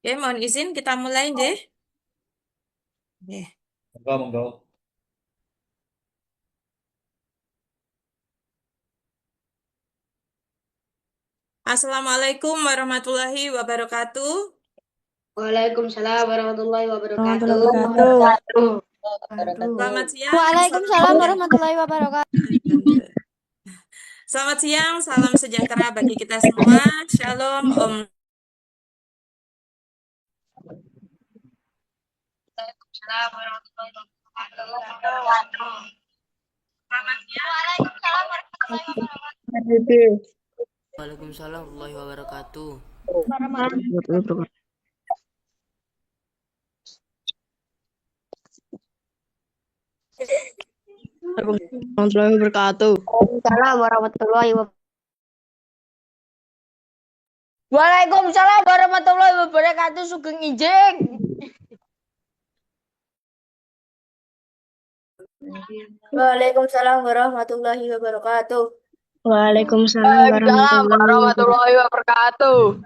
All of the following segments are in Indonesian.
Oke, mohon izin kita mulai deh. Oke. Monggo, monggo. Assalamualaikum warahmatullahi wabarakatuh. Waalaikumsalam warahmatullahi wabarakatuh. Warahmatullahi wabarakatuh. Selamat siang, salam Waalaikumsalam sejahtera. warahmatullahi wabarakatuh. Selamat siang, salam sejahtera bagi kita semua. Shalom, Om. Waalaikumsalam warahmatullahi wabarakatuh. Selamat siang. Waalaikumsalam warahmatullahi wabarakatuh. Waalaikumsalam warahmatullahi wabarakatuh. Warahmatullahi wabarakatuh. Waalaikumsalam warahmatullahi wabarakatuh. Waalaikumsalam warahmatullahi wabarakatuh. Sugeng Ijeng. Waalaikumsalam warahmatullahi wabarakatuh. Waalaikumsalam Warahmatullahi wabarakatuh.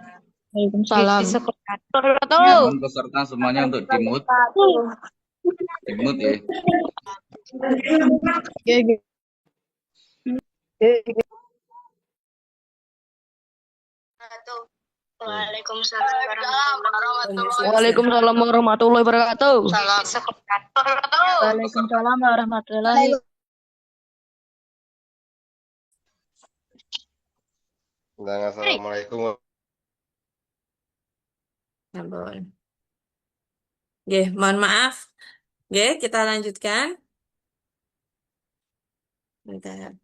Waalaikumsalam. Mohon peserta semuanya untuk di-mute. Di-mute ya. Waalaikumsalam warahmatullahi wabarakatuh. Waalaikumsalam warahmatullahi Assalamualaikum. Ampun. Oke, mohon maaf. Oke, kita lanjutkan. Bentar.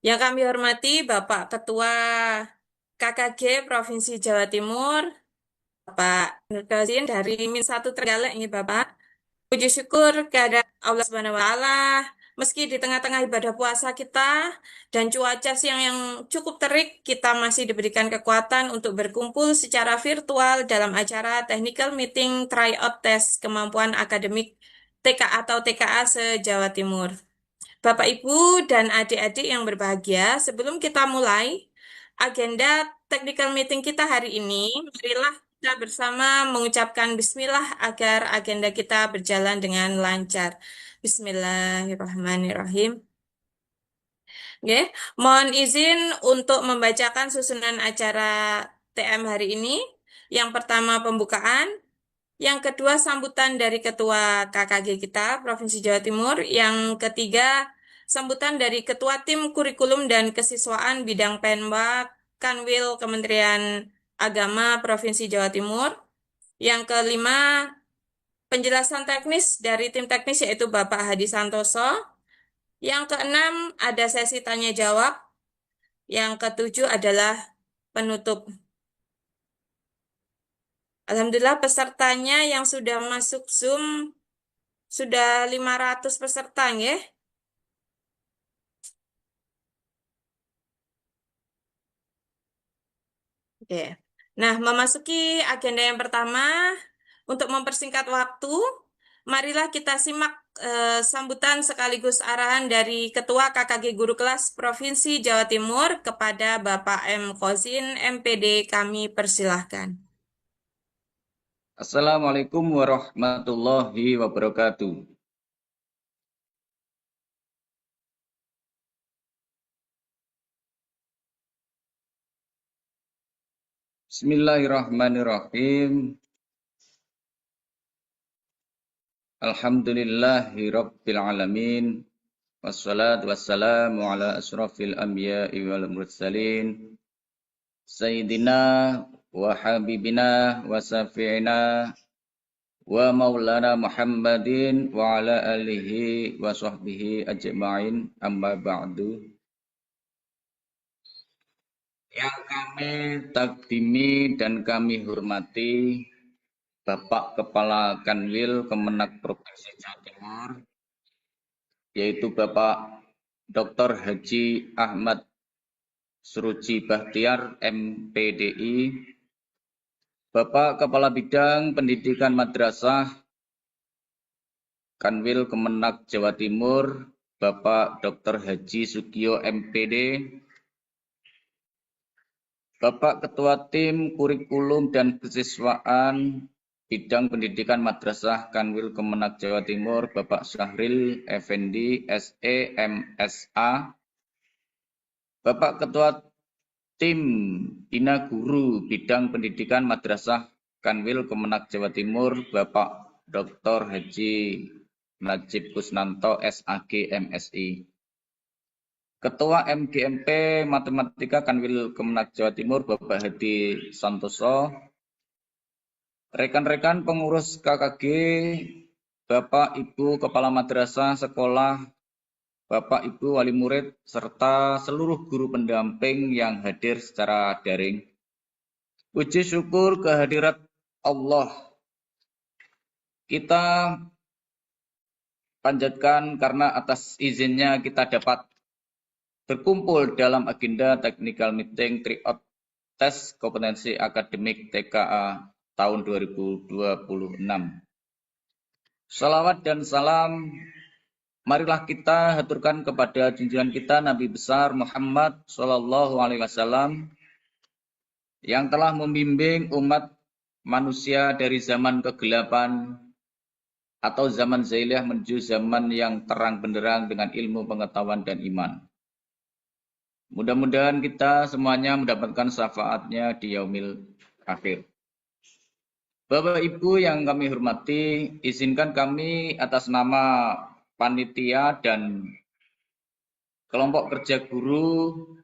Yang kami hormati Bapak Ketua KKG Provinsi Jawa Timur, Bapak Nurdin dari Min 1 Trenggalek ini Bapak. Puji syukur kepada Allah Subhanahu wa Ta'ala, meski di tengah-tengah ibadah puasa kita dan cuaca siang yang cukup terik, kita masih diberikan kekuatan untuk berkumpul secara virtual dalam acara Technical Meeting Tryout Test Kemampuan Akademik TK atau TKA se-Jawa Timur. Bapak, Ibu, dan adik-adik yang berbahagia, sebelum kita mulai agenda technical meeting kita hari ini, marilah kita bersama mengucapkan bismillah agar agenda kita berjalan dengan lancar. Bismillahirrahmanirrahim. Oke, mohon izin untuk membacakan susunan acara TM hari ini. Yang pertama pembukaan, yang kedua sambutan dari Ketua KKG kita Provinsi Jawa Timur, yang ketiga sambutan dari Ketua Tim Kurikulum dan Kesiswaan Bidang Penwa Kanwil Kementerian Agama Provinsi Jawa Timur, yang kelima penjelasan teknis dari tim teknis yaitu Bapak Hadi Santoso, yang keenam ada sesi tanya jawab, yang ketujuh adalah penutup. Alhamdulillah pesertanya yang sudah masuk Zoom sudah 500 peserta ya. Oke. Nah, memasuki agenda yang pertama, untuk mempersingkat waktu, marilah kita simak sambutan sekaligus arahan dari Ketua KKG Guru Kelas Provinsi Jawa Timur kepada Bapak M. Kozin, MPD, kami persilahkan. Assalamualaikum warahmatullahi wabarakatuh. Bismillahirrahmanirrahim. Alhamdulillahi rabbil alamin. Wassalatu wassalamu ala asrafil anbiya'i wal mursalin. Sayyidina wa habibina wa safi'ina wa maulana Muhammadin wa ala alihi wa sahbihi ajma'in, amma ba'du. Yang kami takdimi dan kami hormati Bapak Kepala Kanwil Kemenak Provinsi Jawa Timur, yaitu Bapak Dr. Haji Ahmad Suruji Bahtiar, MPDI, Bapak Kepala Bidang Pendidikan Madrasah Kanwil Kemenak Jawa Timur, Bapak Dr. Haji Sugiyo, MPD, Bapak Ketua Tim Kurikulum dan Kesiswaan Bidang Pendidikan Madrasah Kanwil Kemenak Jawa Timur, Bapak Syahril Effendi, SE, MSA. Bapak Ketua Tim Bina Guru Bidang Pendidikan Madrasah Kanwil Kemenak Jawa Timur, Bapak Dr. Haji Najib Kusnanto, SAG, MSI. Ketua MGMP Matematika Kanwil Kemenak Jawa Timur, Bapak Hadi Santoso. Rekan-rekan pengurus KKG, Bapak Ibu Kepala Madrasah Sekolah, Bapak Ibu Wali Murid, serta seluruh guru pendamping yang hadir secara daring. Puji syukur kehadirat Allah kita panjatkan karena atas izinnya kita dapat berkumpul dalam agenda technical meeting tryout tes kompetensi akademik TKA tahun 2026. Salawat dan salam marilah kita haturkan kepada junjungan kita Nabi besar Muhammad SAW yang telah membimbing umat manusia dari zaman kegelapan atau zaman jahiliyah menuju zaman yang terang benderang dengan ilmu pengetahuan dan iman. Mudah-mudahan kita semuanya mendapatkan syafaatnya di yaumil akhir. Bapak Ibu yang kami hormati, izinkan kami atas nama panitia dan kelompok kerja guru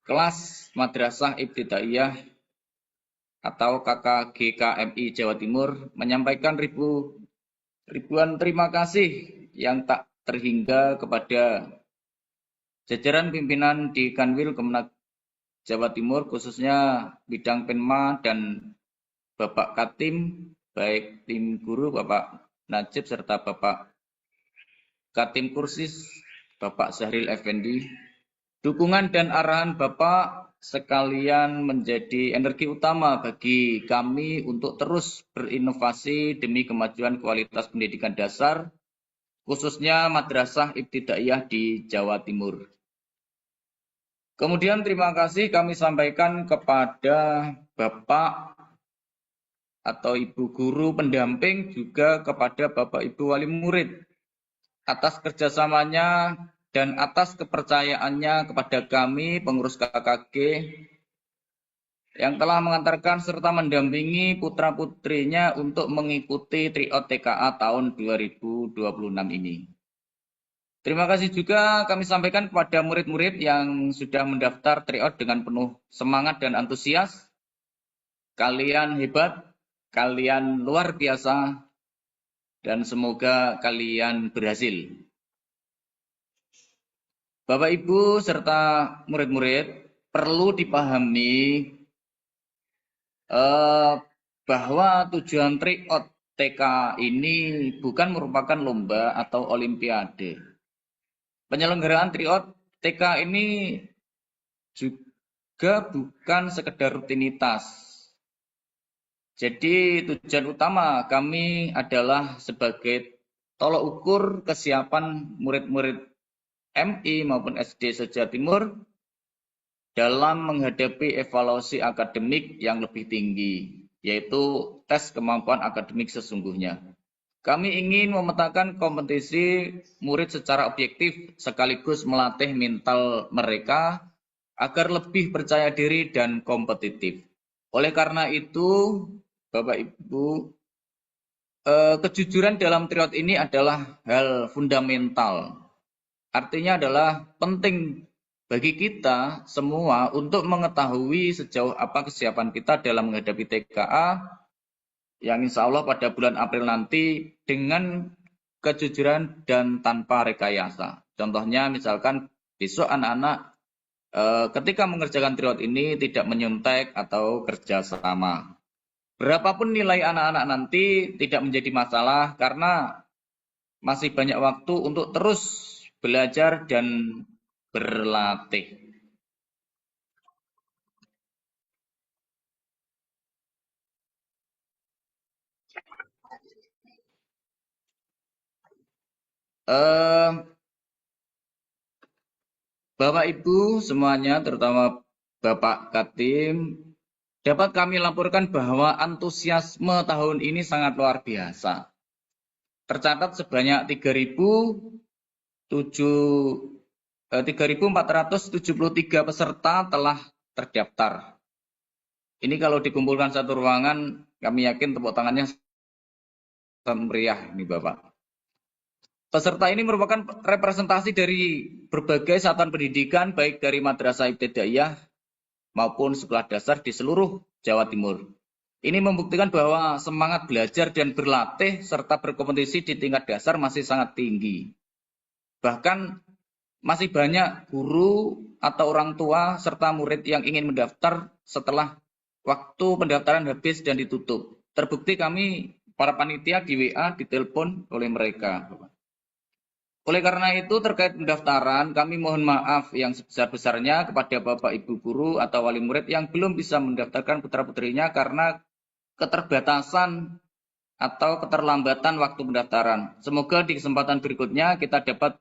kelas Madrasah Ibtidaiyah atau KKGKMI Jawa Timur menyampaikan ribuan terima kasih yang tak terhingga kepada jajaran pimpinan di Kanwil Kemenak Jawa Timur, khususnya bidang Penma dan Bapak Katim, baik tim guru Bapak Najib serta Bapak Katim Kursis, Bapak Syahril Effendi. Dukungan dan arahan Bapak sekalian menjadi energi utama bagi kami untuk terus berinovasi demi kemajuan kualitas pendidikan dasar, khususnya Madrasah Ibtidaiyah di Jawa Timur. Kemudian terima kasih kami sampaikan kepada Bapak atau Ibu Guru pendamping, juga kepada Bapak Ibu Wali Murid atas kerjasamanya dan atas kepercayaannya kepada kami pengurus KKG yang telah mengantarkan serta mendampingi putra-putrinya untuk mengikuti tryout TKA tahun 2026 ini. Terima kasih juga kami sampaikan kepada murid-murid yang sudah mendaftar tryout dengan penuh semangat dan antusias. Kalian hebat, kalian luar biasa, dan semoga kalian berhasil. Bapak Ibu serta murid-murid perlu dipahami bahwa tujuan tryout TK ini bukan merupakan lomba atau olimpiade. Penyelenggaraan tryout TK ini juga bukan sekedar rutinitas. Jadi tujuan utama kami adalah sebagai tolok ukur kesiapan murid-murid MI maupun SD se-Jawa Timur dalam menghadapi evaluasi akademik yang lebih tinggi, yaitu tes kemampuan akademik sesungguhnya. Kami ingin memetakan kompetisi murid secara objektif sekaligus melatih mental mereka agar lebih percaya diri dan kompetitif. Oleh karena itu, Bapak Ibu, kejujuran dalam tryout ini adalah hal fundamental. Artinya adalah penting bagi kita semua untuk mengetahui sejauh apa kesiapan kita dalam menghadapi TKA yang insya Allah pada bulan April nanti dengan kejujuran dan tanpa rekayasa. Contohnya misalkan besok anak-anak ketika mengerjakan tryout ini tidak menyontek atau kerja sama. Berapapun nilai anak-anak nanti tidak menjadi masalah karena masih banyak waktu untuk terus belajar dan berlatih. Bapak Ibu semuanya, terutama Bapak Katim, dapat kami laporkan bahwa antusiasme tahun ini sangat luar biasa. Tercatat sebanyak 3.473 peserta telah terdaftar. Ini kalau dikumpulkan satu ruangan, kami yakin tepuk tangannya meriah ini Bapak. Peserta ini merupakan representasi dari berbagai satuan pendidikan, baik dari Madrasah Ibtidaiyah maupun sekolah dasar di seluruh Jawa Timur. Ini membuktikan bahwa semangat belajar dan berlatih serta berkompetisi di tingkat dasar masih sangat tinggi. Bahkan masih banyak guru atau orang tua serta murid yang ingin mendaftar setelah waktu pendaftaran habis dan ditutup. Terbukti kami para panitia di WA ditelepon oleh mereka. Oleh karena itu terkait pendaftaran kami mohon maaf yang sebesar-besarnya kepada Bapak Ibu guru atau wali murid yang belum bisa mendaftarkan putra-putrinya karena keterbatasan atau keterlambatan waktu pendaftaran. Semoga di kesempatan berikutnya kita dapat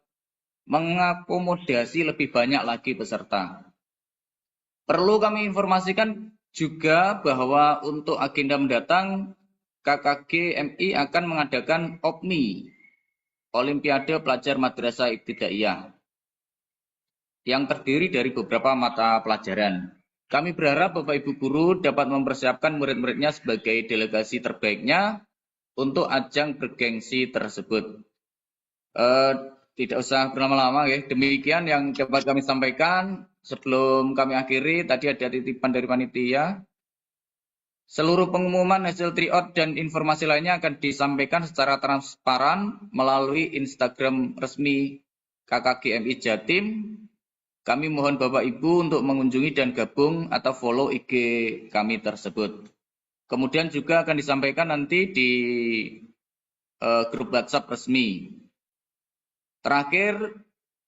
mengakomodasi lebih banyak lagi peserta. Perlu kami informasikan juga bahwa untuk agenda mendatang KKG MI akan mengadakan OPMI, Olimpiade Pelajar Madrasah Ibtidaiyah, yang terdiri dari beberapa mata pelajaran. Kami berharap Bapak Ibu guru dapat mempersiapkan murid-muridnya sebagai delegasi terbaiknya untuk ajang bergengsi tersebut. Tidak usah berlama-lama ya. Demikian yang dapat kami sampaikan. Sebelum kami akhiri, tadi ada titipan dari panitia. Seluruh pengumuman hasil tryout dan informasi lainnya akan disampaikan secara transparan melalui Instagram resmi KKG MI Jatim. Kami mohon Bapak Ibu untuk mengunjungi dan gabung atau follow IG kami tersebut. Kemudian juga akan disampaikan nanti di grup WhatsApp resmi. Terakhir,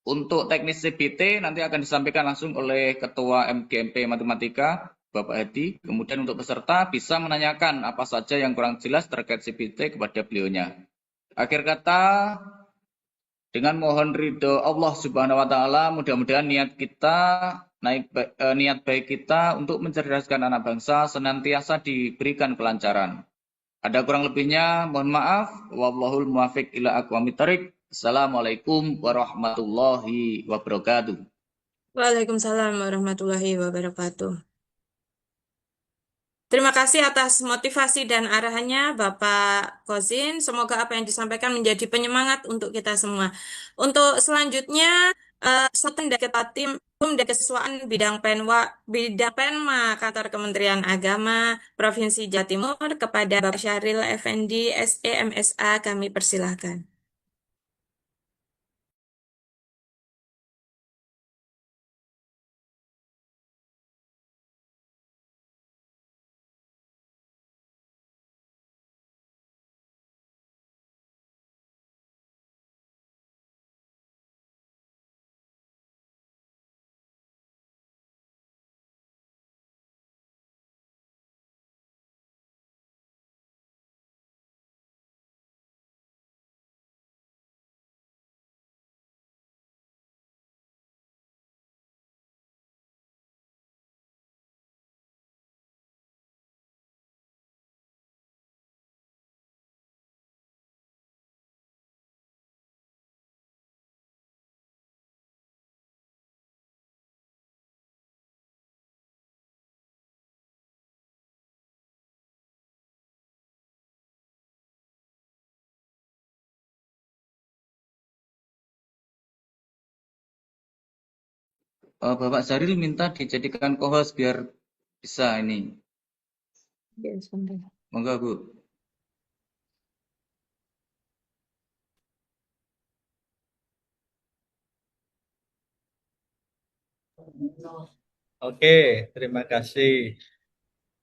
untuk teknis CBT nanti akan disampaikan langsung oleh Ketua MGMP Matematika, Bapak Hadi. Kemudian untuk peserta bisa menanyakan apa saja yang kurang jelas terkait CBT kepada beliaunya. Akhir kata, dengan mohon ridho Allah Subhanahu wa Ta'ala, mudah-mudahan niat baik kita untuk mencerdaskan anak bangsa senantiasa diberikan kelancaran. Ada kurang lebihnya, mohon maaf. Wallahul muwaffiq ila aqwamit thoriq. Assalamualaikum warahmatullahi wabarakatuh. Waalaikumsalam warahmatullahi wabarakatuh. Terima kasih atas motivasi dan arahannya Bapak Kozin. Semoga apa yang disampaikan menjadi penyemangat untuk kita semua. Untuk selanjutnya, Sultan dari Ketua Tim dan Kesesuaian bidang Penma Kantor Kementerian Agama Provinsi Jawa Timur kepada Bapak Syahril Effendi SE MSA kami persilahkan. Bapak Syahril minta dijadikan co-host biar bisa ini. Monggo Bu. Oke, terima kasih.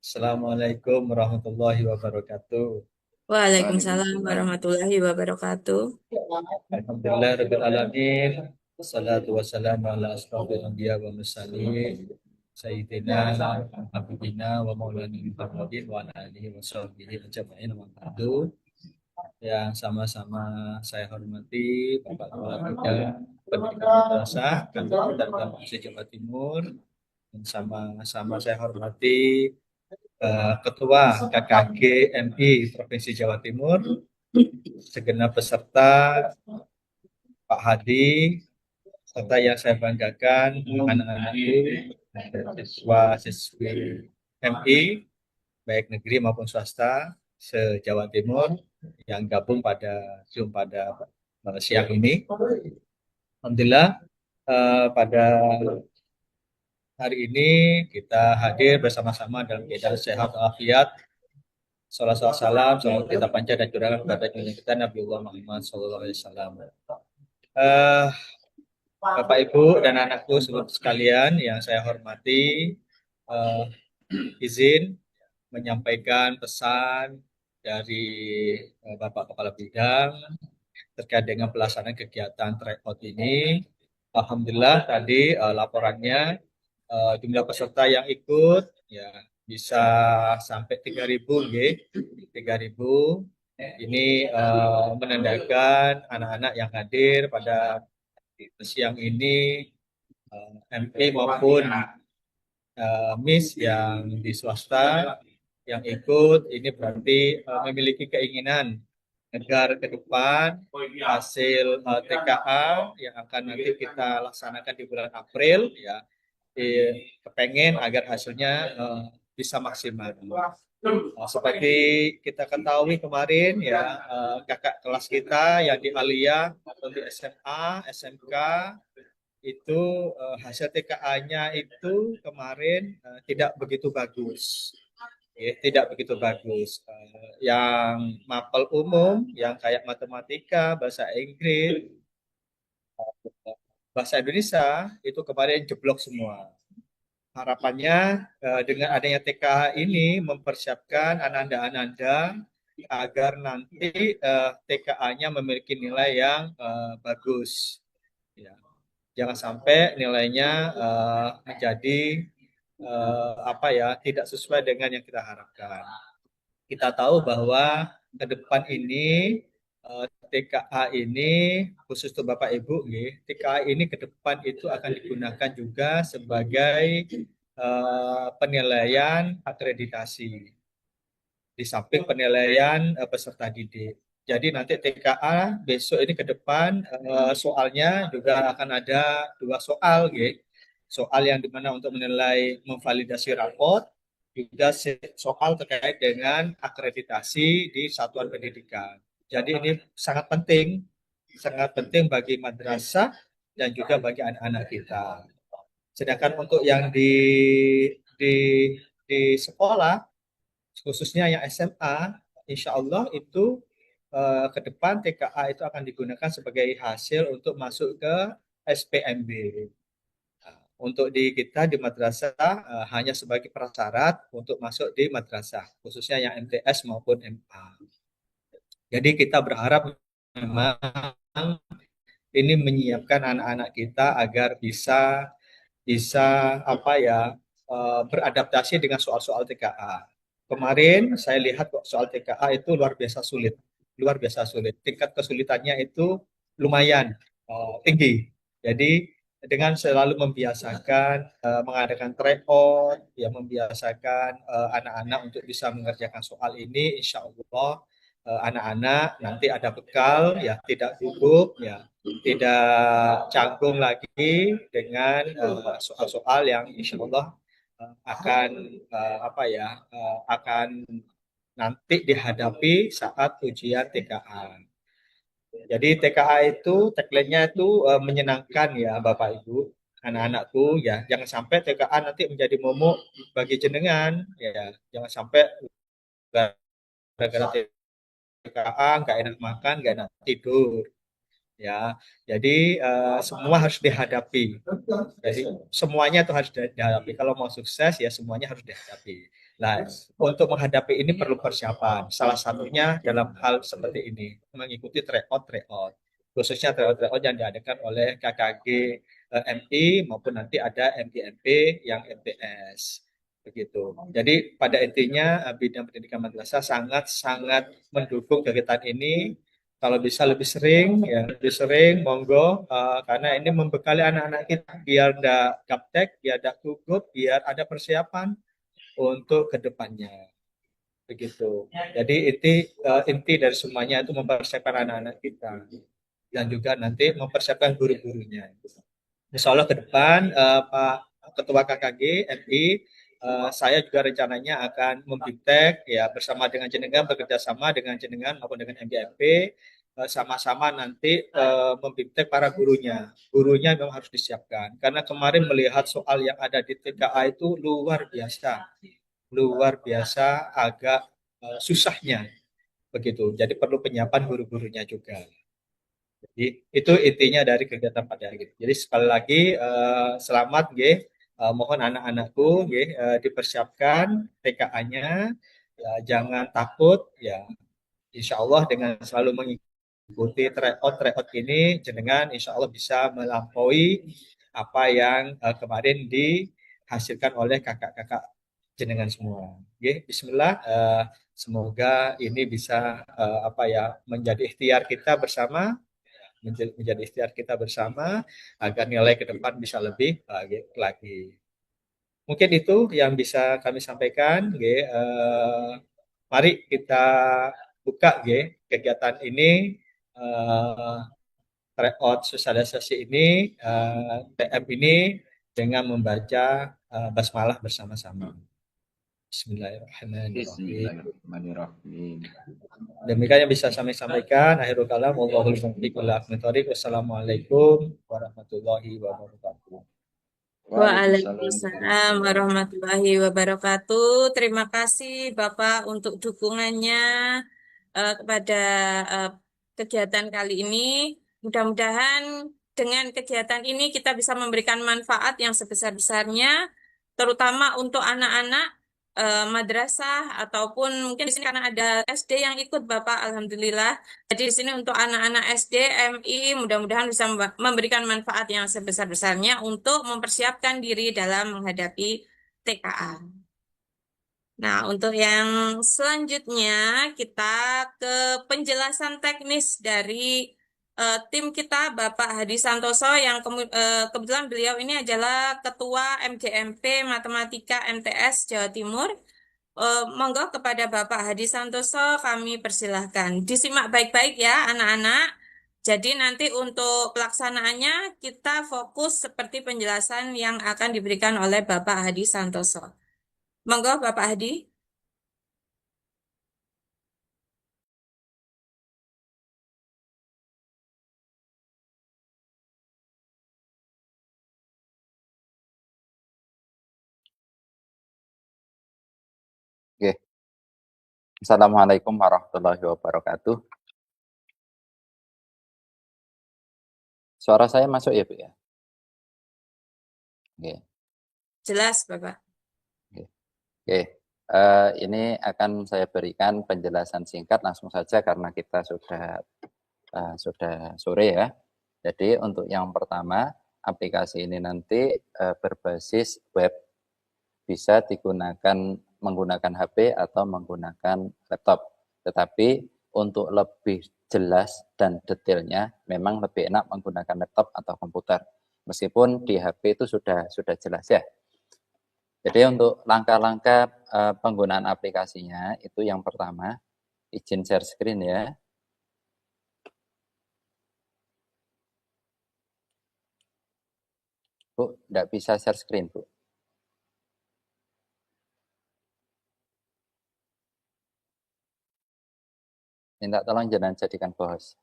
Assalamualaikum warahmatullahi wabarakatuh. Waalaikumsalam warahmatullahi wabarakatuh. Alhamdulillah rabbil alamin. Wassalatu wassalamu ala asrofil anbiya wa mursalin. Sayyidina Habibina wa maulana Muhammadin wa ala alihi wa sahbihi ajma'in wa ba'du. Yang sama-sama saya hormati Bapak Kepala Bidang Pendidikan Madrasah Kantor dan Provinsi Jawa Timur, Sama-sama saya hormati Ketua KKG MI Provinsi Jawa Timur, segenap peserta, Pak Hadi, serta yang saya banggakan anak-anakku, siswa-siswi MI, baik negeri maupun swasta, se-Jawa Timur yang gabung pada Zoom pada siang ini. Alhamdulillah pada hari ini kita hadir bersama-sama dalam keadaan sehat walafiat. Salam, salam kita panjang dan curahan kepada junjungan kita Nabiullah Muhammad SAW. Bapak Ibu dan anakku seluruh sekalian yang saya hormati, izin menyampaikan pesan dari Bapak Kepala Bidang terkait dengan pelaksanaan kegiatan tryout ini. Alhamdulillah tadi laporannya jumlah peserta yang ikut ya bisa sampai 3.000 nggih. 3.000 ini menandakan anak-anak yang hadir pada siang ini MI maupun Miss yang di swasta yang ikut ini berarti memiliki keinginan agar ke depan hasil TKA yang akan nanti kita laksanakan di bulan April ya kepengen agar hasilnya bisa maksimal. Seperti kita ketahui kemarin ya kakak kelas kita yang di Aliyah atau di SMA, SMK itu hasil TKA-nya itu kemarin tidak begitu bagus. Tidak begitu bagus. Yang mapel umum, yang kayak matematika, bahasa Inggris, bahasa Indonesia itu kemarin jeblok semua. Harapannya dengan adanya TKA ini mempersiapkan ananda-ananda agar nanti TKA-nya memiliki nilai yang bagus. Ya. Jangan sampai nilainya menjadi tidak sesuai dengan yang kita harapkan. Kita tahu bahwa ke depan ini TKA ini khusus untuk Bapak Ibu, TKA ini ke depan itu akan digunakan juga sebagai penilaian akreditasi di samping penilaian peserta didik. Jadi nanti TKA besok ini ke depan soalnya juga akan ada 2 soal, soal yang dimana untuk menilai memvalidasi raport, juga soal terkait dengan akreditasi di satuan pendidikan. Jadi ini sangat penting bagi madrasah dan juga bagi anak-anak kita. Sedangkan untuk yang di sekolah, khususnya yang SMA, insya Allah itu ke depan TKA itu akan digunakan sebagai hasil untuk masuk ke SPMB. Untuk di kita di madrasah hanya sebagai prasyarat untuk masuk di madrasah, khususnya yang MTS maupun MA. Jadi kita berharap memang ini menyiapkan anak-anak kita agar bisa beradaptasi dengan soal-soal TKA. Kemarin saya lihat soal TKA itu luar biasa sulit. Tingkat kesulitannya itu lumayan tinggi. Jadi dengan selalu membiasakan mengadakan tryout, ya membiasakan anak-anak untuk bisa mengerjakan soal ini, insya Allah anak-anak nanti ada bekal, ya tidak gugup, ya tidak canggung lagi dengan soal-soal yang insya Allah akan nanti dihadapi saat ujian TKA. Jadi TKA itu tagline-nya itu menyenangkan ya Bapak Ibu, anak-anakku ya. Jangan sampai TKA nanti menjadi momok bagi jenengan ya. Jangan sampai gara-gara TKA nggak enak makan, nggak enak tidur. Ya, jadi semua harus dihadapi. Jadi semuanya itu harus dihadapi. Kalau mau sukses ya semuanya harus dihadapi. Nah, untuk menghadapi ini perlu persiapan. Salah satunya dalam hal seperti ini, mengikuti tryout, khususnya tryout yang diadakan oleh KKG MI maupun nanti ada MIMP yang MTS. Begitu. Jadi pada intinya bidang pendidikan madrasah sangat mendukung kegiatan ini. Kalau bisa lebih sering, ya lebih sering, monggo, karena ini membekali anak-anak kita biar tidak gaptek, biar tidak gugup, biar ada persiapan untuk kedepannya. Begitu. Jadi inti dari semuanya itu mempersiapkan anak-anak kita dan juga nanti mempersiapkan guru-gurunya. Insya Allah ke depan Pak Ketua KKG MI, saya juga rencananya akan membiptek ya bersama dengan jenengan, bekerja sama dengan jenengan maupun dengan MGMP, sama-sama nanti membiptek para gurunya. Gurunya memang harus disiapkan karena kemarin melihat soal yang ada di TKA itu luar biasa agak susahnya begitu. Jadi perlu penyiapan guru-gurunya juga. Jadi itu intinya dari kegiatan pada hari ini. Jadi sekali lagi selamat nggih. Mohon anak-anakku nggih dipersiapkan TKA-nya, ya, jangan takut ya. Insya Allah dengan selalu mengikuti tryout ini jenengan insya Allah bisa melampaui apa yang kemarin dihasilkan oleh kakak-kakak jenengan semua. Nggih, bismillah, semoga ini bisa apa ya menjadi ikhtiar kita bersama, menjadi ikhtiar kita bersama agar nilai ke depan bisa lebih baik lagi. Mungkin itu yang bisa kami sampaikan. Mari kita buka kegiatan ini, tryout sosialisasi ini, TM ini dengan membaca basmalah bersama-sama. Bismillahirrahmanirrahim. Bismillahirrahmanirrahim. Demikian yang bisa kami sampaikan. Akhirul kalam, wallahul muwaffiq wal aqwamit. Wassalamualaikum warahmatullahi wabarakatuh. Waalaikumsalam warahmatullahi wabarakatuh. Terima kasih Bapak untuk dukungannya kepada eh, kegiatan kali ini. Mudah-mudahan dengan kegiatan ini kita bisa memberikan manfaat yang sebesar-besarnya, terutama untuk anak-anak madrasah ataupun mungkin di sini karena ada SD yang ikut Bapak, Alhamdulillah. Jadi di sini untuk anak-anak SD, MI, mudah-mudahan bisa memberikan manfaat yang sebesar-besarnya untuk mempersiapkan diri dalam menghadapi TKA. Nah, untuk yang selanjutnya kita ke penjelasan teknis dari tim kita, Bapak Hadi Santoso, yang kebetulan beliau ini adalah Ketua MGMP Matematika MTS Jawa Timur. Monggo kepada Bapak Hadi Santoso kami persilahkan. Disimak baik-baik ya anak-anak. Jadi nanti untuk pelaksanaannya kita fokus seperti penjelasan yang akan diberikan oleh Bapak Hadi Santoso. Monggo Bapak Hadi. Oke. Assalamualaikum warahmatullahi wabarakatuh. Suara saya masuk ya, Bu ya? Oke. Jelas, Bapak. Oke. Ini akan saya berikan penjelasan singkat langsung saja karena kita sudah sore ya. Jadi untuk yang pertama, aplikasi ini nanti berbasis web, bisa digunakan menggunakan HP atau menggunakan laptop. Tetapi untuk lebih jelas dan detailnya memang lebih enak menggunakan laptop atau komputer. Meskipun di HP itu sudah jelas ya. Jadi untuk langkah-langkah penggunaan aplikasinya itu yang pertama, izin share screen ya. Bu, tidak bisa share screen, Bu. Minta tolong jangan jadikan bos.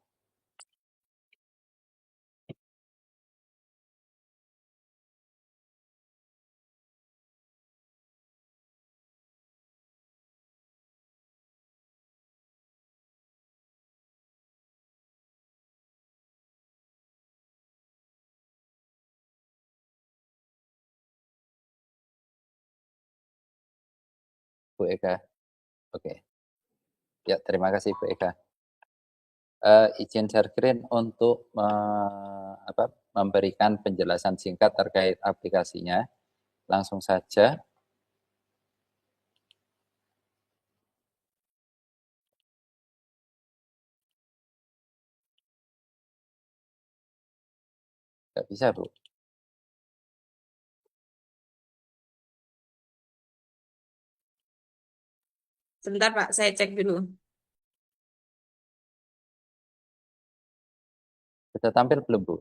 Bu Eka. Oke. Ya, terima kasih Bu Eka. Izin share screen untuk memberikan penjelasan singkat terkait aplikasinya. Langsung saja. Nggak bisa, Bu. Sebentar Pak, saya cek dulu. Sudah tampil belum, Bu?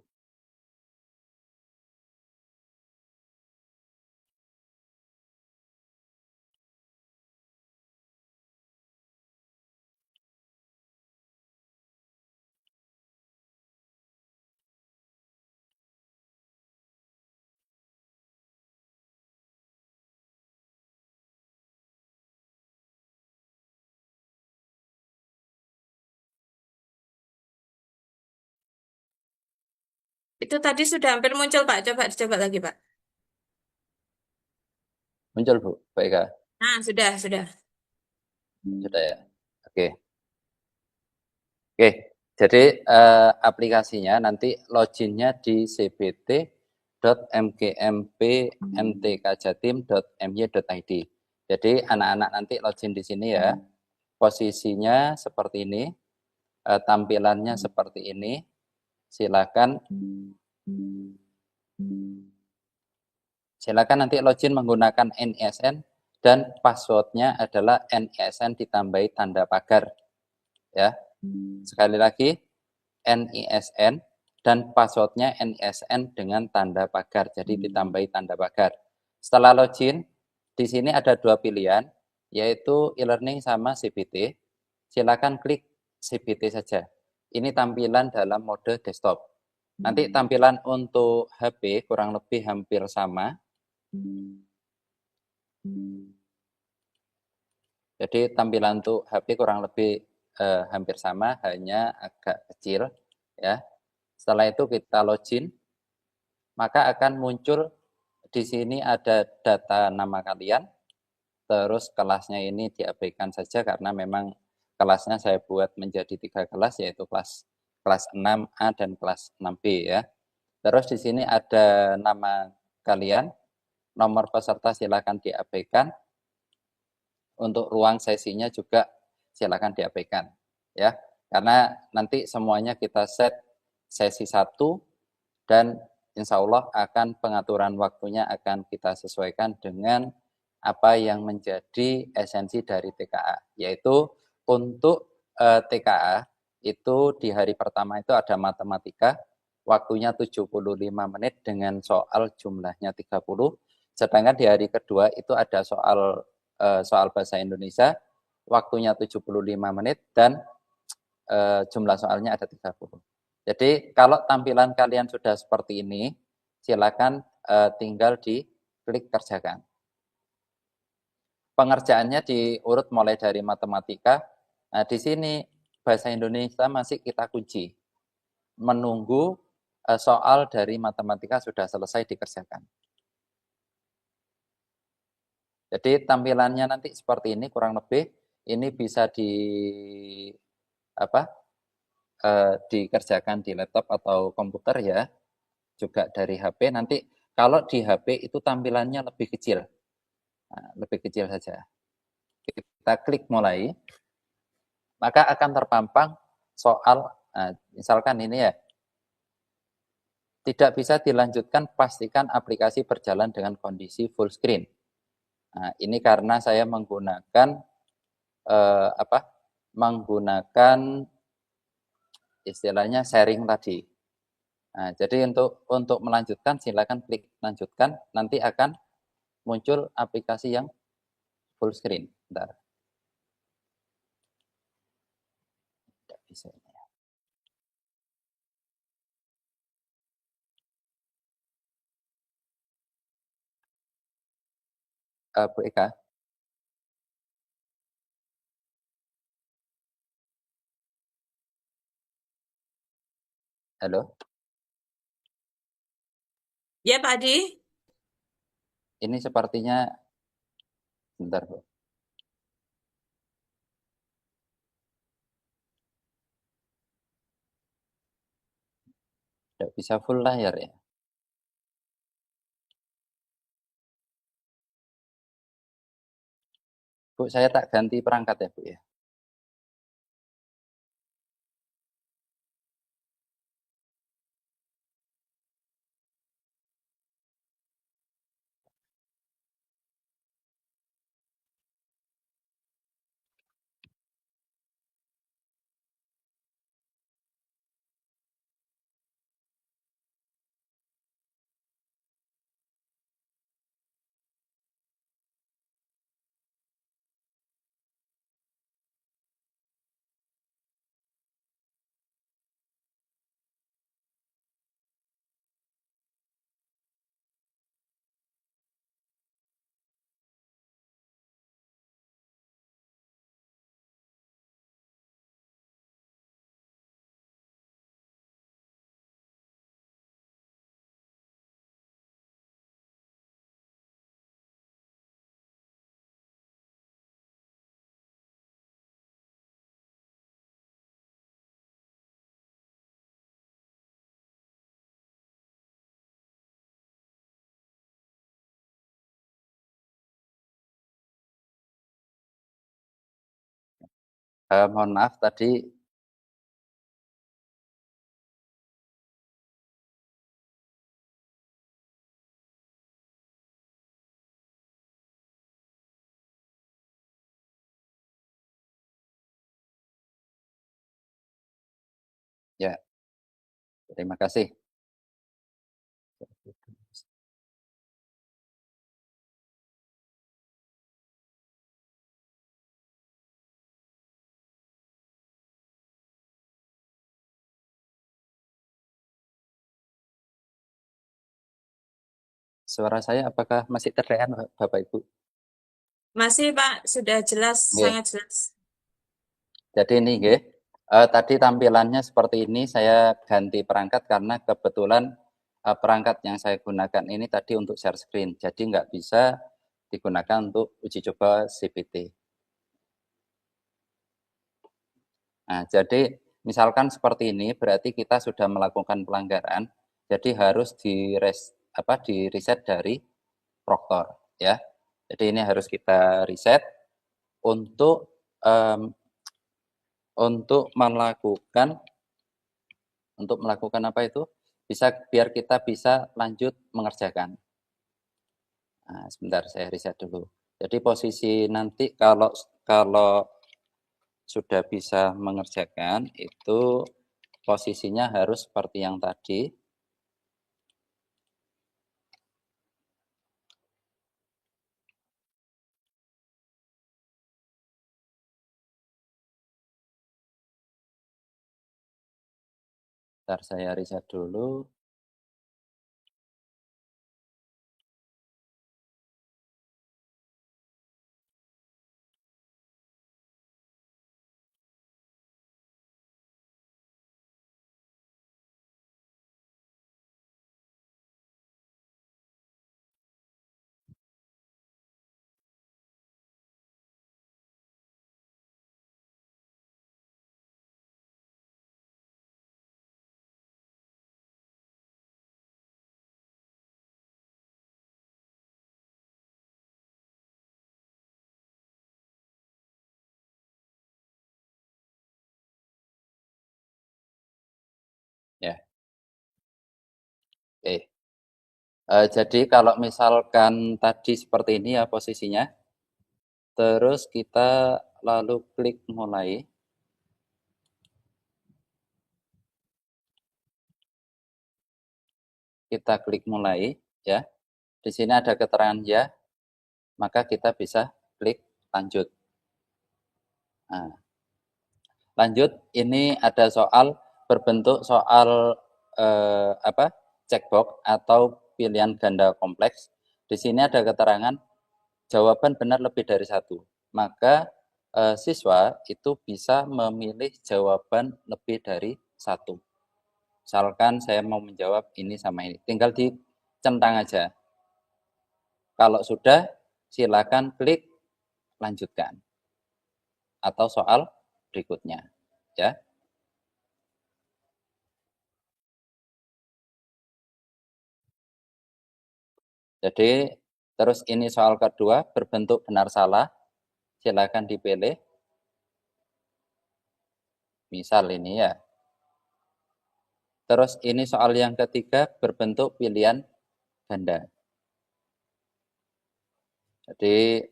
Itu tadi sudah hampir muncul Pak, coba dicoba lagi Pak. Muncul, Bu. Baik, Kak. Nah, sudah. Sudah ya. Oke. Oke. Jadi aplikasinya nanti loginnya di cbt.mgmpmtkjatim.my.id. Jadi anak-anak nanti login di sini ya. Posisinya seperti ini, tampilannya seperti ini. Silakan nanti login menggunakan NISN dan passwordnya adalah NISN ditambahi tanda pagar. Ya, sekali lagi NISN dan passwordnya NISN dengan tanda pagar. Jadi ditambahi tanda pagar. Setelah login, di sini ada dua pilihan, yaitu e-learning sama CBT. Silakan klik CBT saja. Ini tampilan dalam mode desktop. Nanti tampilan untuk HP kurang lebih hampir sama. Jadi tampilan untuk HP kurang lebih hampir sama, hanya agak kecil. Ya. Setelah itu kita login, maka akan muncul di sini ada data nama kalian, terus kelasnya ini diabaikan saja karena memang kelasnya saya buat menjadi 3 kelas, yaitu kelas 6A dan kelas 6B ya. Terus di sini ada nama kalian, nomor peserta silakan diabaikan. Untuk ruang sesinya juga silakan diabaikan ya. Karena nanti semuanya kita set sesi 1 dan insya Allah akan pengaturan waktunya akan kita sesuaikan dengan apa yang menjadi esensi dari TKA, yaitu untuk TKA itu di hari pertama itu ada matematika, waktunya 75 menit dengan soal jumlahnya 30, sedangkan di hari kedua itu ada soal bahasa Indonesia, waktunya 75 menit dan jumlah soalnya ada 30. Jadi kalau tampilan kalian sudah seperti ini, silakan tinggal diklik kerjakan. Pengerjaannya diurut mulai dari matematika. Nah, di sini bahasa Indonesia masih kita kunci. Menunggu soal dari matematika sudah selesai dikerjakan. Jadi tampilannya nanti seperti ini kurang lebih. Ini bisa dikerjakan di laptop atau komputer ya, juga dari HP. Nanti kalau di HP itu tampilannya lebih kecil. Nah, lebih kecil saja. Kita klik mulai, maka akan terpampang soal, misalkan ini ya, tidak bisa dilanjutkan, pastikan aplikasi berjalan dengan kondisi full screen. Nah, ini karena saya menggunakan istilahnya sharing tadi. Nah, jadi untuk melanjutkan silakan klik lanjutkan, nanti akan muncul aplikasi yang full screen. Bentar. Tidak bisa ini ya. Bu Eka. Halo. Ya Pak Adi. Ini sepertinya, bentar Bu. Tidak bisa full layar ya. Bu, saya tak ganti perangkat ya Bu ya. Mohon maaf tadi ya, terima kasih. Suara saya apakah masih terdengar, Bapak Ibu? Masih Pak, sudah jelas, Nggih. sangat jelas. Jadi ini nggih, tadi tampilannya seperti ini, saya ganti perangkat karena kebetulan perangkat yang saya gunakan ini tadi untuk share screen, jadi nggak bisa digunakan untuk uji coba CPT. Nah, jadi misalkan seperti ini, berarti kita sudah melakukan pelanggaran, jadi harus di reset dari Proctor, ya. Jadi ini harus kita reset untuk melakukan apa itu? Biar kita bisa lanjut mengerjakan. Nah, sebentar saya reset dulu. Jadi posisi nanti kalau sudah bisa mengerjakan itu posisinya harus seperti yang tadi. Bentar saya reset dulu. Ya. Oke. Jadi kalau misalkan tadi seperti ini ya posisinya, terus kita lalu klik mulai. Kita klik mulai, ya. Di sini ada keterangan ya, maka kita bisa klik lanjut. Nah, lanjut, ini ada soal berbentuk soal checkbox atau pilihan ganda kompleks. Di sini ada keterangan jawaban benar lebih dari satu. Maka siswa itu bisa memilih jawaban lebih dari satu. Misalkan saya mau menjawab ini sama ini, tinggal dicentang aja. Kalau sudah, silakan klik lanjutkan atau soal berikutnya, ya. Jadi terus ini soal kedua berbentuk benar salah, silakan dipilih. Misal ini ya. Terus ini soal yang ketiga berbentuk pilihan ganda. Jadi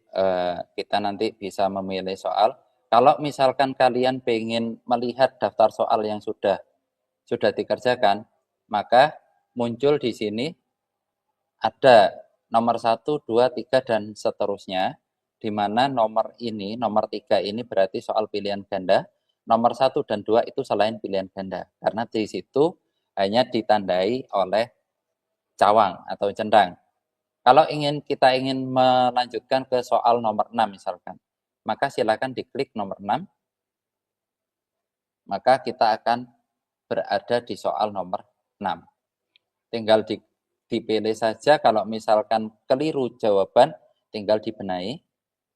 kita nanti bisa memilih soal. Kalau misalkan kalian pengen melihat daftar soal yang sudah dikerjakan, maka muncul di sini ada nomor 1, 2, 3, dan seterusnya, di mana nomor 3 ini berarti soal pilihan ganda, nomor 1 dan 2 itu selain pilihan ganda, karena di situ hanya ditandai oleh cawang atau centang. Kalau kita ingin melanjutkan ke soal nomor 6 misalkan, maka silakan diklik nomor 6, maka kita akan berada di soal nomor 6. Tinggal dipilih saja, kalau misalkan keliru jawaban, tinggal dibenahi,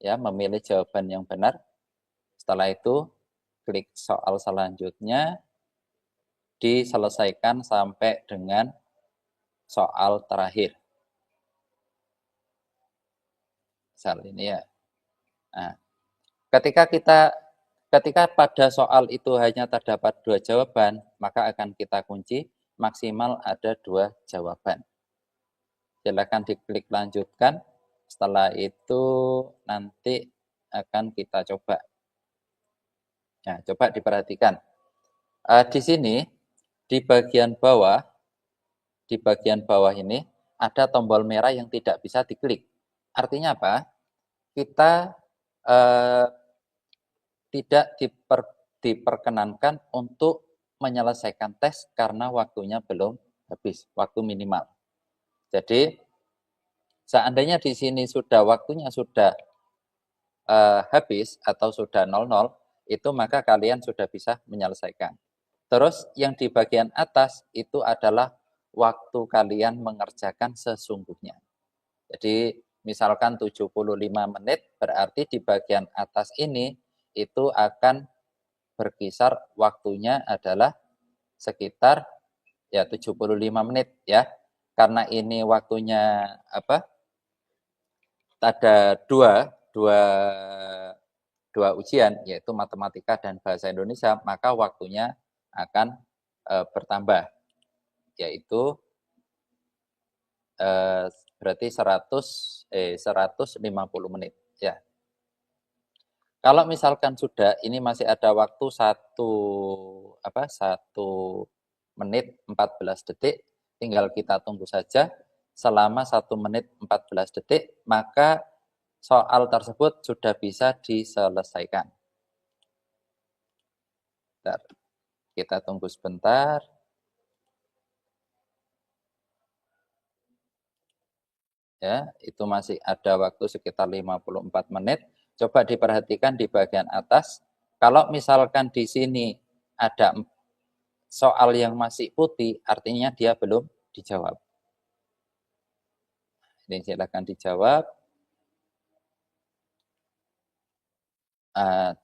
ya, memilih jawaban yang benar. Setelah itu, klik soal selanjutnya, diselesaikan sampai dengan soal terakhir. Misal ini ya. Nah, ketika ketika pada soal itu hanya terdapat 2 jawaban, maka akan kita kunci maksimal ada 2 jawaban. Silakan diklik lanjutkan. Setelah itu nanti akan kita coba. Nah, coba diperhatikan. Di sini di bagian bawah ini ada tombol merah yang tidak bisa diklik. Artinya apa? Kita tidak diperkenankan untuk menyelesaikan tes karena waktunya belum habis, waktu minimal. Jadi seandainya di sini waktunya sudah habis atau sudah 00, itu maka kalian sudah bisa menyelesaikan. Terus yang di bagian atas itu adalah waktu kalian mengerjakan sesungguhnya. Jadi misalkan 75 menit, berarti di bagian atas ini itu akan berkisar waktunya adalah sekitar ya 75 menit ya. Karena ini waktunya ada dua ujian, yaitu matematika dan bahasa Indonesia, maka waktunya akan bertambah, yaitu berarti 150 menit ya. Kalau misalkan sudah, ini masih ada waktu 1 menit 14 detik, tinggal kita tunggu saja selama 1 menit 14 detik, maka soal tersebut sudah bisa diselesaikan. Bentar, kita tunggu sebentar. Ya, itu masih ada waktu sekitar 54 menit. Coba diperhatikan di bagian atas. Kalau misalkan di sini ada soal yang masih putih, artinya dia belum dijawab. Ini silakan dijawab.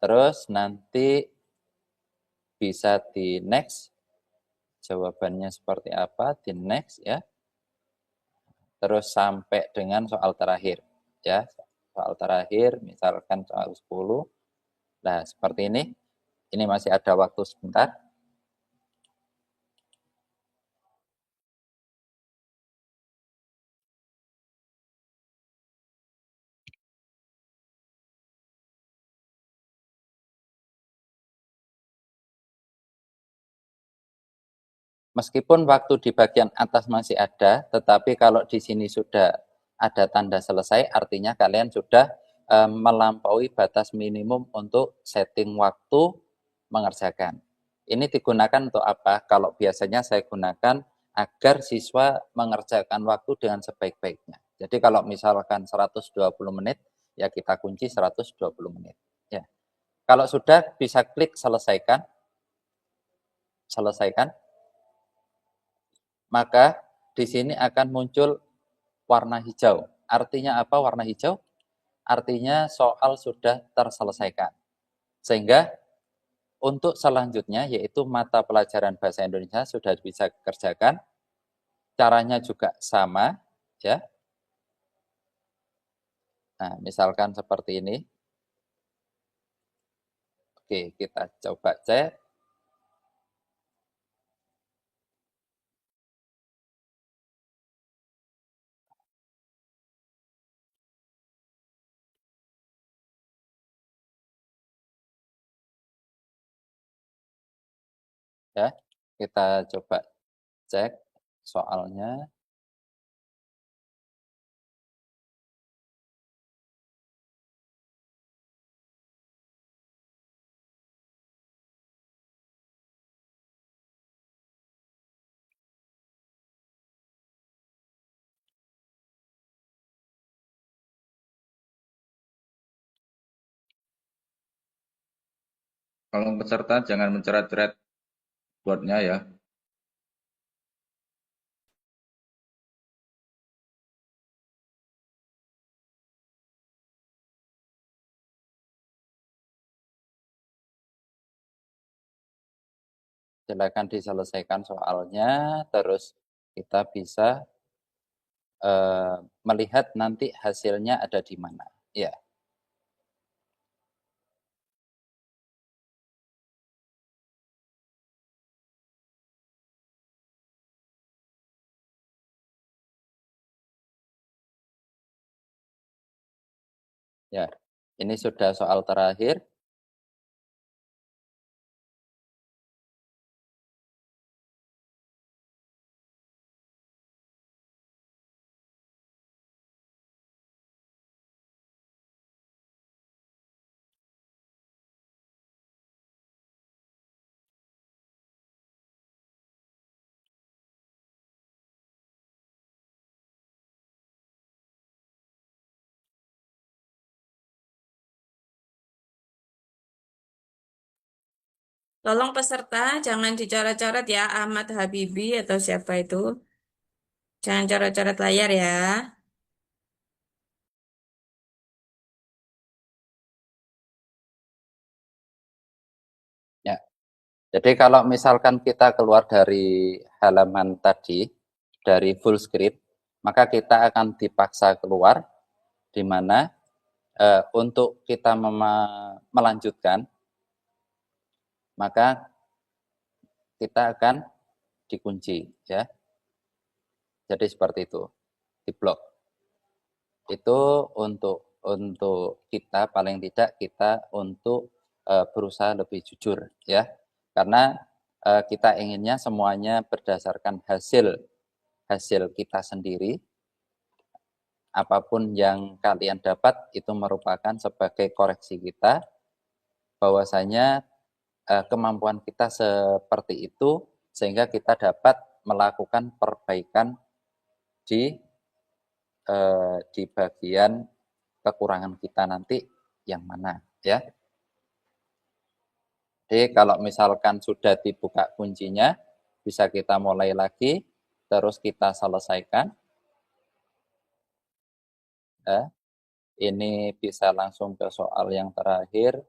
Terus nanti bisa di next. Jawabannya seperti apa? Di next ya. Terus sampai dengan soal terakhir ya. Soal terakhir misalkan soal 10. Nah, seperti ini. Ini masih ada waktu sebentar. Meskipun waktu di bagian atas masih ada, tetapi kalau di sini sudah ada tanda selesai, artinya kalian sudah melampaui batas minimum untuk setting waktu mengerjakan. Ini digunakan untuk apa? Kalau biasanya saya gunakan agar siswa mengerjakan waktu dengan sebaik-baiknya. Jadi kalau misalkan 120 menit, ya kita kunci 120 menit. Ya. Kalau sudah bisa klik selesaikan. Maka di sini akan muncul warna hijau. Artinya apa warna hijau? Artinya soal sudah terselesaikan. Sehingga untuk selanjutnya yaitu mata pelajaran bahasa Indonesia sudah bisa dikerjakan. Caranya juga sama ya. Nah, misalkan seperti ini. Oke, kita coba cek. Ya, kita coba cek soalnya. Kalau peserta jangan mencoret-coret boardnya ya. Silakan diselesaikan soalnya, terus kita bisa melihat nanti hasilnya ada di mana. Ya. Ya, ini sudah soal terakhir. Tolong peserta jangan dicoret-coret ya, Ahmad Habibi atau siapa itu. Jangan coret-coret layar ya. Ya. Jadi kalau misalkan kita keluar dari halaman tadi, dari full script, maka kita akan dipaksa keluar, di mana untuk kita melanjutkan, maka kita akan dikunci, ya. Jadi seperti itu, di blok. Itu untuk kita, paling tidak kita untuk berusaha lebih jujur, ya. Karena kita inginnya semuanya berdasarkan hasil kita sendiri. Apapun yang kalian dapat itu merupakan sebagai koreksi kita, bahwasanya kemampuan kita seperti itu sehingga kita dapat melakukan perbaikan di bagian kekurangan kita nanti yang mana, ya. Jadi kalau misalkan sudah dibuka kuncinya, bisa kita mulai lagi, terus kita selesaikan. Ya. Ini bisa langsung ke soal yang terakhir.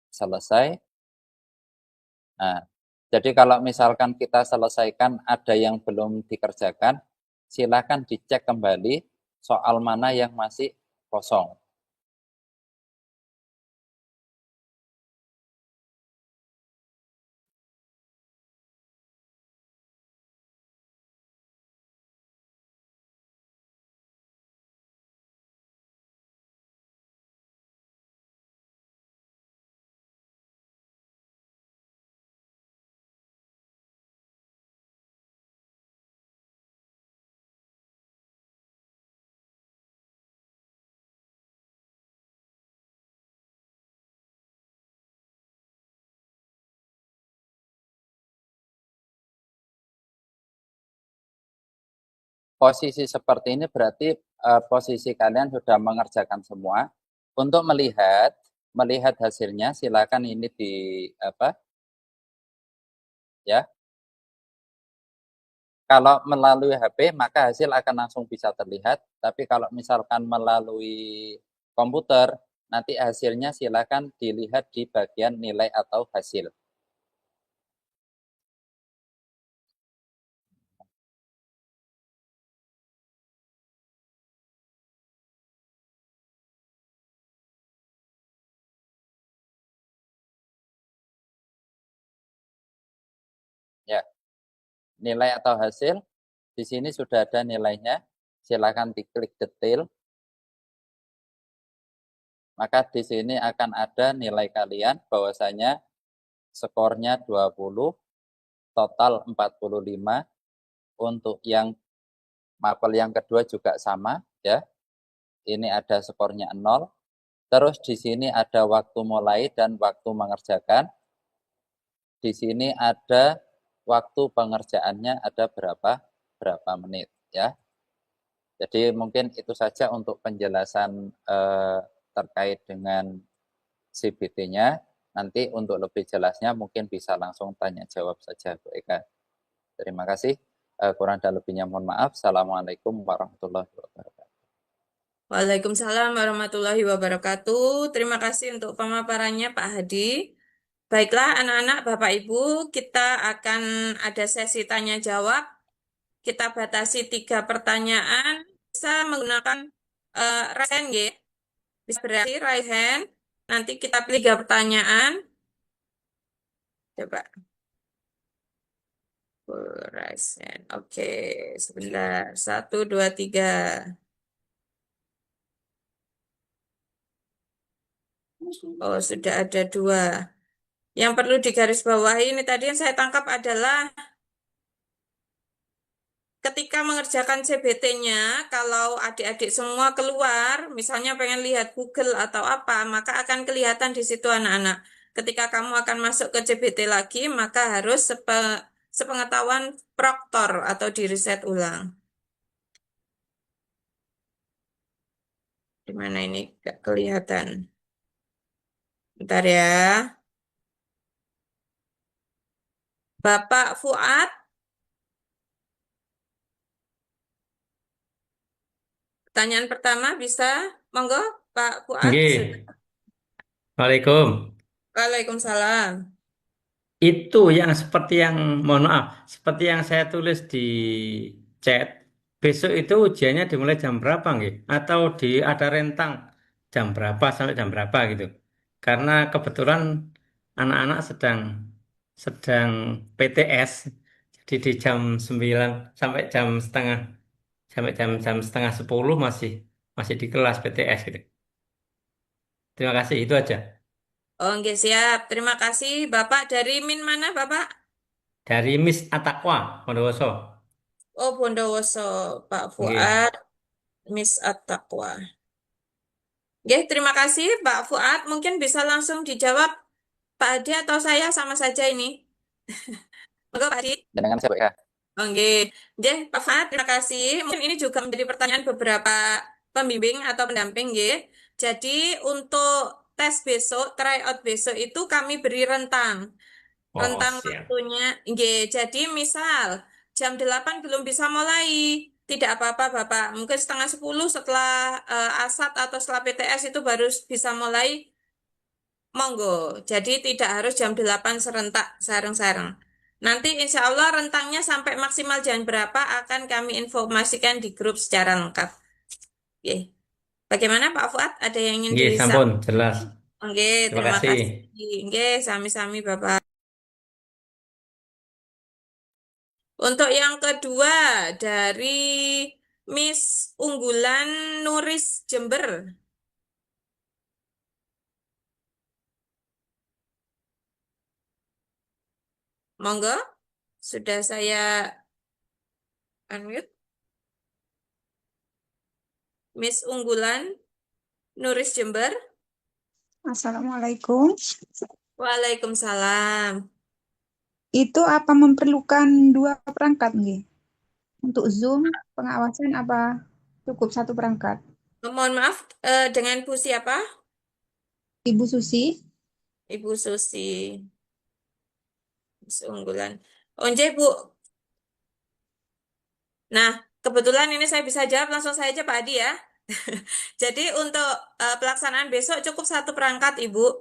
Selesai. Nah, jadi kalau misalkan kita selesaikan ada yang belum dikerjakan, silakan dicek kembali soal mana yang masih kosong. Posisi seperti ini berarti posisi kalian sudah mengerjakan semua. Untuk melihat hasilnya, silakan ini di ya. Kalau melalui HP maka hasil akan langsung bisa terlihat, tapi kalau misalkan melalui komputer nanti hasilnya silakan dilihat di bagian nilai atau hasil. Ya, nilai atau hasil di sini sudah ada nilainya. Silakan diklik detail. Maka di sini akan ada nilai kalian bahwasanya skornya 20, total 45. Untuk yang mapel yang kedua juga sama, ya. Ini ada skornya 0. Terus di sini ada waktu mulai dan waktu mengerjakan. Di sini ada waktu pengerjaannya ada berapa menit, ya. Jadi mungkin itu saja untuk penjelasan terkait dengan CBT-nya. Nanti untuk lebih jelasnya mungkin bisa langsung tanya jawab saja, Bu Eka. Terima kasih. Kurang dan lebihnya mohon maaf. Assalamualaikum warahmatullahi wabarakatuh. Waalaikumsalam warahmatullahi wabarakatuh. Terima kasih untuk pemaparannya Pak Hadi. Baiklah anak-anak, Bapak Ibu, kita akan ada sesi tanya jawab. Kita batasi 3 pertanyaan. Bisa menggunakan raise hand, ya. Bisa berarti raise hand. Nanti kita pilih 3 pertanyaan. Coba. Raise hand. Oke, sebentar. 1, 2, 3. Oh, sudah ada 2. Yang perlu digarisbawahi ini tadi yang saya tangkap adalah ketika mengerjakan CBT-nya, kalau adik-adik semua keluar, misalnya pengen lihat Google atau apa, maka akan kelihatan di situ anak-anak. Ketika kamu akan masuk ke CBT lagi, maka harus sepengetahuan proktor atau di riset ulang. Di mana ini gak kelihatan? Bentar ya. Bapak Fuad, pertanyaan pertama bisa? Monggo, Pak Fuad. Nggih. Waalaikum. Waalaikumsalam. Itu yang seperti yang, mohon maaf, seperti yang saya tulis di chat, besok itu ujiannya dimulai jam berapa nggih? Atau ada rentang jam berapa sampai jam berapa gitu? Karena kebetulan anak-anak sedang sedang PTS, jadi di jam 9 sampai jam setengah 10 masih masih di kelas PTS gitu. Terima kasih, itu aja. Oh, nggih, siap. Terima kasih. Bapak dari Min mana, Bapak? Dari Miss Atakwa, Bondowoso. Oh, Bondowoso. Pak Nggih. Fuad, Miss At-Taqwa. Nggih, terima kasih, Pak Fuad. Mungkin bisa langsung dijawab Pak Adi atau saya sama saja ini. Monggo, Pak Adi. Dengan saya, Pak, ya. Oke, nggih, Pak Fuad, terima kasih. Mungkin ini juga menjadi pertanyaan beberapa pembimbing atau pendamping, nggih. Jadi, untuk tes besok, tryout besok itu kami beri rentang. Oh, Rentang siap. waktunya, nggih. Jadi misal jam 8 belum bisa mulai, tidak apa-apa Bapak. Mungkin setengah 10 setelah ASAT atau setelah PTS itu baru bisa mulai, monggo. Jadi tidak harus jam 8 serentak, sareng-sareng. Nanti insya Allah rentangnya sampai maksimal jam berapa akan kami informasikan di grup secara lengkap. Oke. Bagaimana Pak Fuad? Ada yang ingin Nggih, sampun disampaikan? jelas. Oke, Terima terima kasih. kasih. Oke, sami-sami Bapak. Untuk yang kedua dari Miss Unggulan Nuris Jember. Monggo, sudah saya unmute. Miss Unggulan Nuris Jember. Assalamualaikum. Waalaikumsalam. Itu apa memerlukan 2 perangkat nggih? Untuk Zoom pengawasan apa cukup 1 perangkat? Mohon maaf, dengan Bu siapa? Ibu Susi. Ibu Susi. Miss Unggulan. Onje Bu. Nah, kebetulan ini saya bisa jawab langsung saja Pak Adi ya. Jadi untuk pelaksanaan besok cukup 1 perangkat Ibu.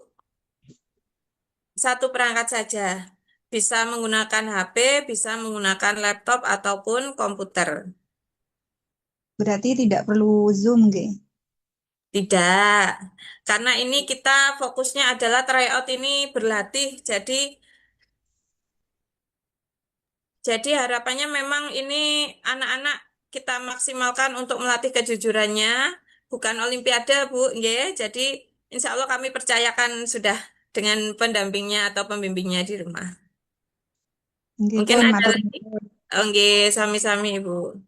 1 perangkat saja. Bisa menggunakan HP, bisa menggunakan laptop ataupun komputer. Berarti tidak perlu Zoom nggih? Tidak, karena ini kita fokusnya adalah tryout ini berlatih. Jadi harapannya memang ini anak-anak kita maksimalkan untuk melatih kejujurannya, bukan olimpiade, Bu. Nggih. Jadi insya Allah kami percayakan sudah dengan pendampingnya atau pembimbingnya di rumah. Nggih Mungkin pun ada matur lagi? nuwun. Oh, nggih, sami-sami, Ibu.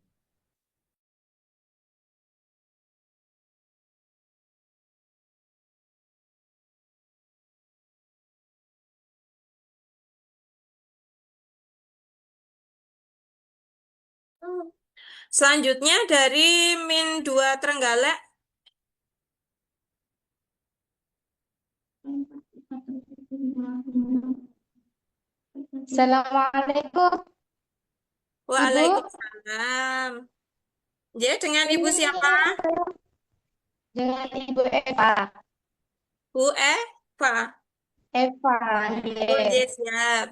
Selanjutnya dari Min 2 Trenggalek. Assalamualaikum, Ibu. Waalaikumsalam. Ya, dengan Ibu Ini siapa? dengan Ibu Eva. Bu Eva. Eva, Oh, nggih. iya, siap.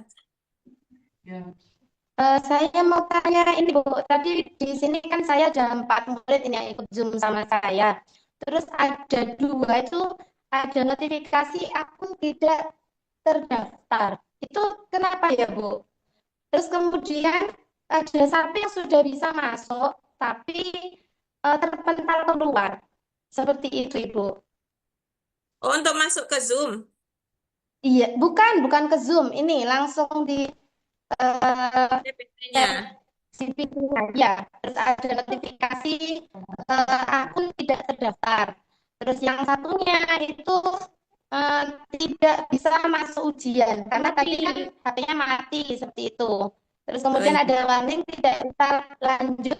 Saya mau tanya ini Bu, tadi di sini kan saya ada 4 murid ini yang ikut Zoom sama saya. Terus ada 2 itu ada notifikasi akun tidak terdaftar. Itu kenapa ya Bu? Terus kemudian ada 1 yang sudah bisa masuk, tapi terpental keluar. Seperti itu Ibu. Oh, untuk masuk ke Zoom. Iya, bukan ke Zoom. Ini langsung di PPT-nya. CP-nya. Ya, terus ada notifikasi akun tidak terdaftar. Terus yang satunya itu eh, tidak bisa masuk ujian karena tadi kan HP-nya mati seperti itu. Terus Oh, kemudian iya. ada warning tidak bisa lanjut,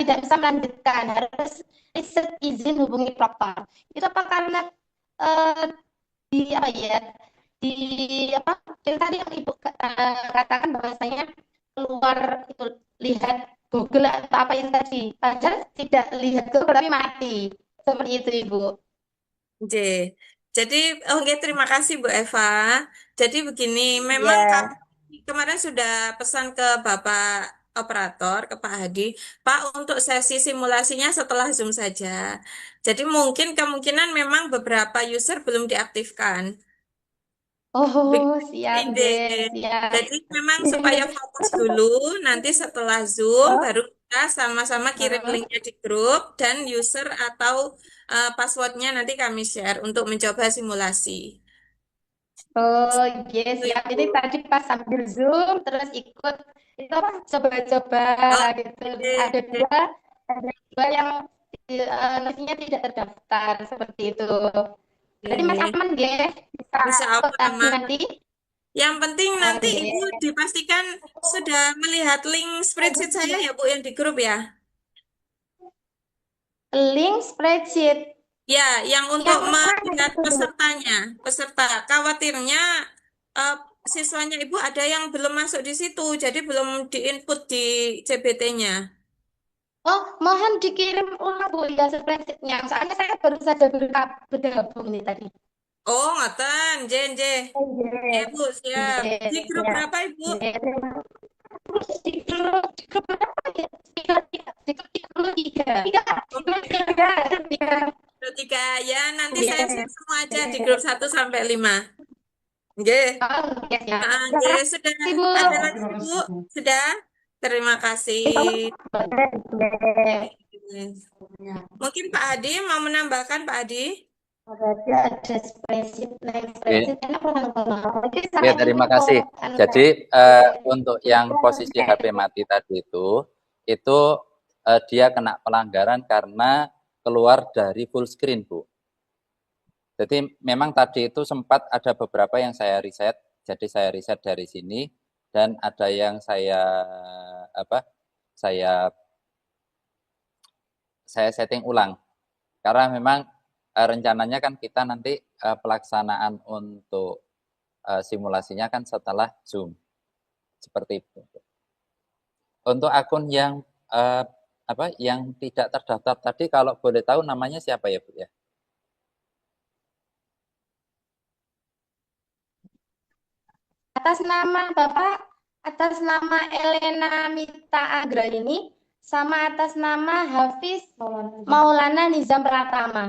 tidak bisa melanjutkan, harus reset izin hubungi proktor. Itu apa karena eh, di apa ya? Di apa? Yang tadi yang Ibu katakan bahwasanya keluar itu lihat Google atau apa yang tadi. Padahal tidak lihat Google tapi mati. Seperti itu Ibu. J. Jadi, oke, terima kasih Bu Eva. Jadi begini, memang Ya. kami kemarin sudah pesan ke Bapak operator, ke Pak Hadi, Pak, untuk sesi simulasinya setelah Zoom saja. Jadi mungkin kemungkinan memang beberapa user belum diaktifkan. Oh, Begitu siap, ide. deh, siap. Jadi memang supaya fokus dulu, nanti setelah Zoom baru kita sama-sama kirim linknya di grup dan user atau passwordnya nanti kami share untuk mencoba simulasi. Oh, iya, Itu siap. Ibu. Ini tadi pas sambil Zoom, terus ikut itu apa? Coba-coba Oh, gitu. Terus ide. ada dua yang nasinya tidak terdaftar seperti itu. Jadi masih Ide. aman, ya? Bisa Insya ikut Allah lagi aman. nanti. Yang penting nanti Ibu Oke. dipastikan sudah melihat link spreadsheet saya ya Bu yang di grup ya. Link spreadsheet Ya, yang untuk yang mana melihat itu, Bu? pesertanya, peserta. Khawatirnya eh, siswanya Ibu ada yang belum masuk di situ, jadi belum diinput di CBT-nya. Oh, mohon dikirim ulang Bu ya spreadsheetnya. Soalnya saya baru saja bergabung nih tadi. Oh, ngoten, Jen, Jen. Ya, Iya, Bu, siap. iya, Di grup iya. berapa, Ibu? Iya, di grup berapa ya? Di grup 33. Tiga. Grup 3 ya, nanti saya Iya. share semua aja di grup 1 sampai 5. Oke. Oh, iya, siap. Oke, Terima sudah kasih, Bu. ada lagi, Bu? Sudah? Terima kasih. Boleh. Mungkin Pak Adi mau menambahkan, Pak Adi? Ada spreadsheet, naik Oke. spreadsheet. Enak banget. Jadi Ya, sampai terima info kasih. anu Jadi saya. untuk yang posisi HP mati tadi itu dia kena pelanggaran karena keluar dari full screen, Bu. Jadi memang tadi itu sempat ada beberapa yang saya riset, jadi saya riset dari sini dan ada yang apa? Saya setting ulang. Karena memang rencananya kan kita nanti pelaksanaan untuk simulasinya kan setelah Zoom. Seperti itu. Untuk akun yang yang tidak terdaftar tadi kalau boleh tahu namanya siapa ya, Bu ya? Atas nama Bapak, atas nama Elena Mita Agraini, sama atas nama Hafiz Maulana Nizam Pratama.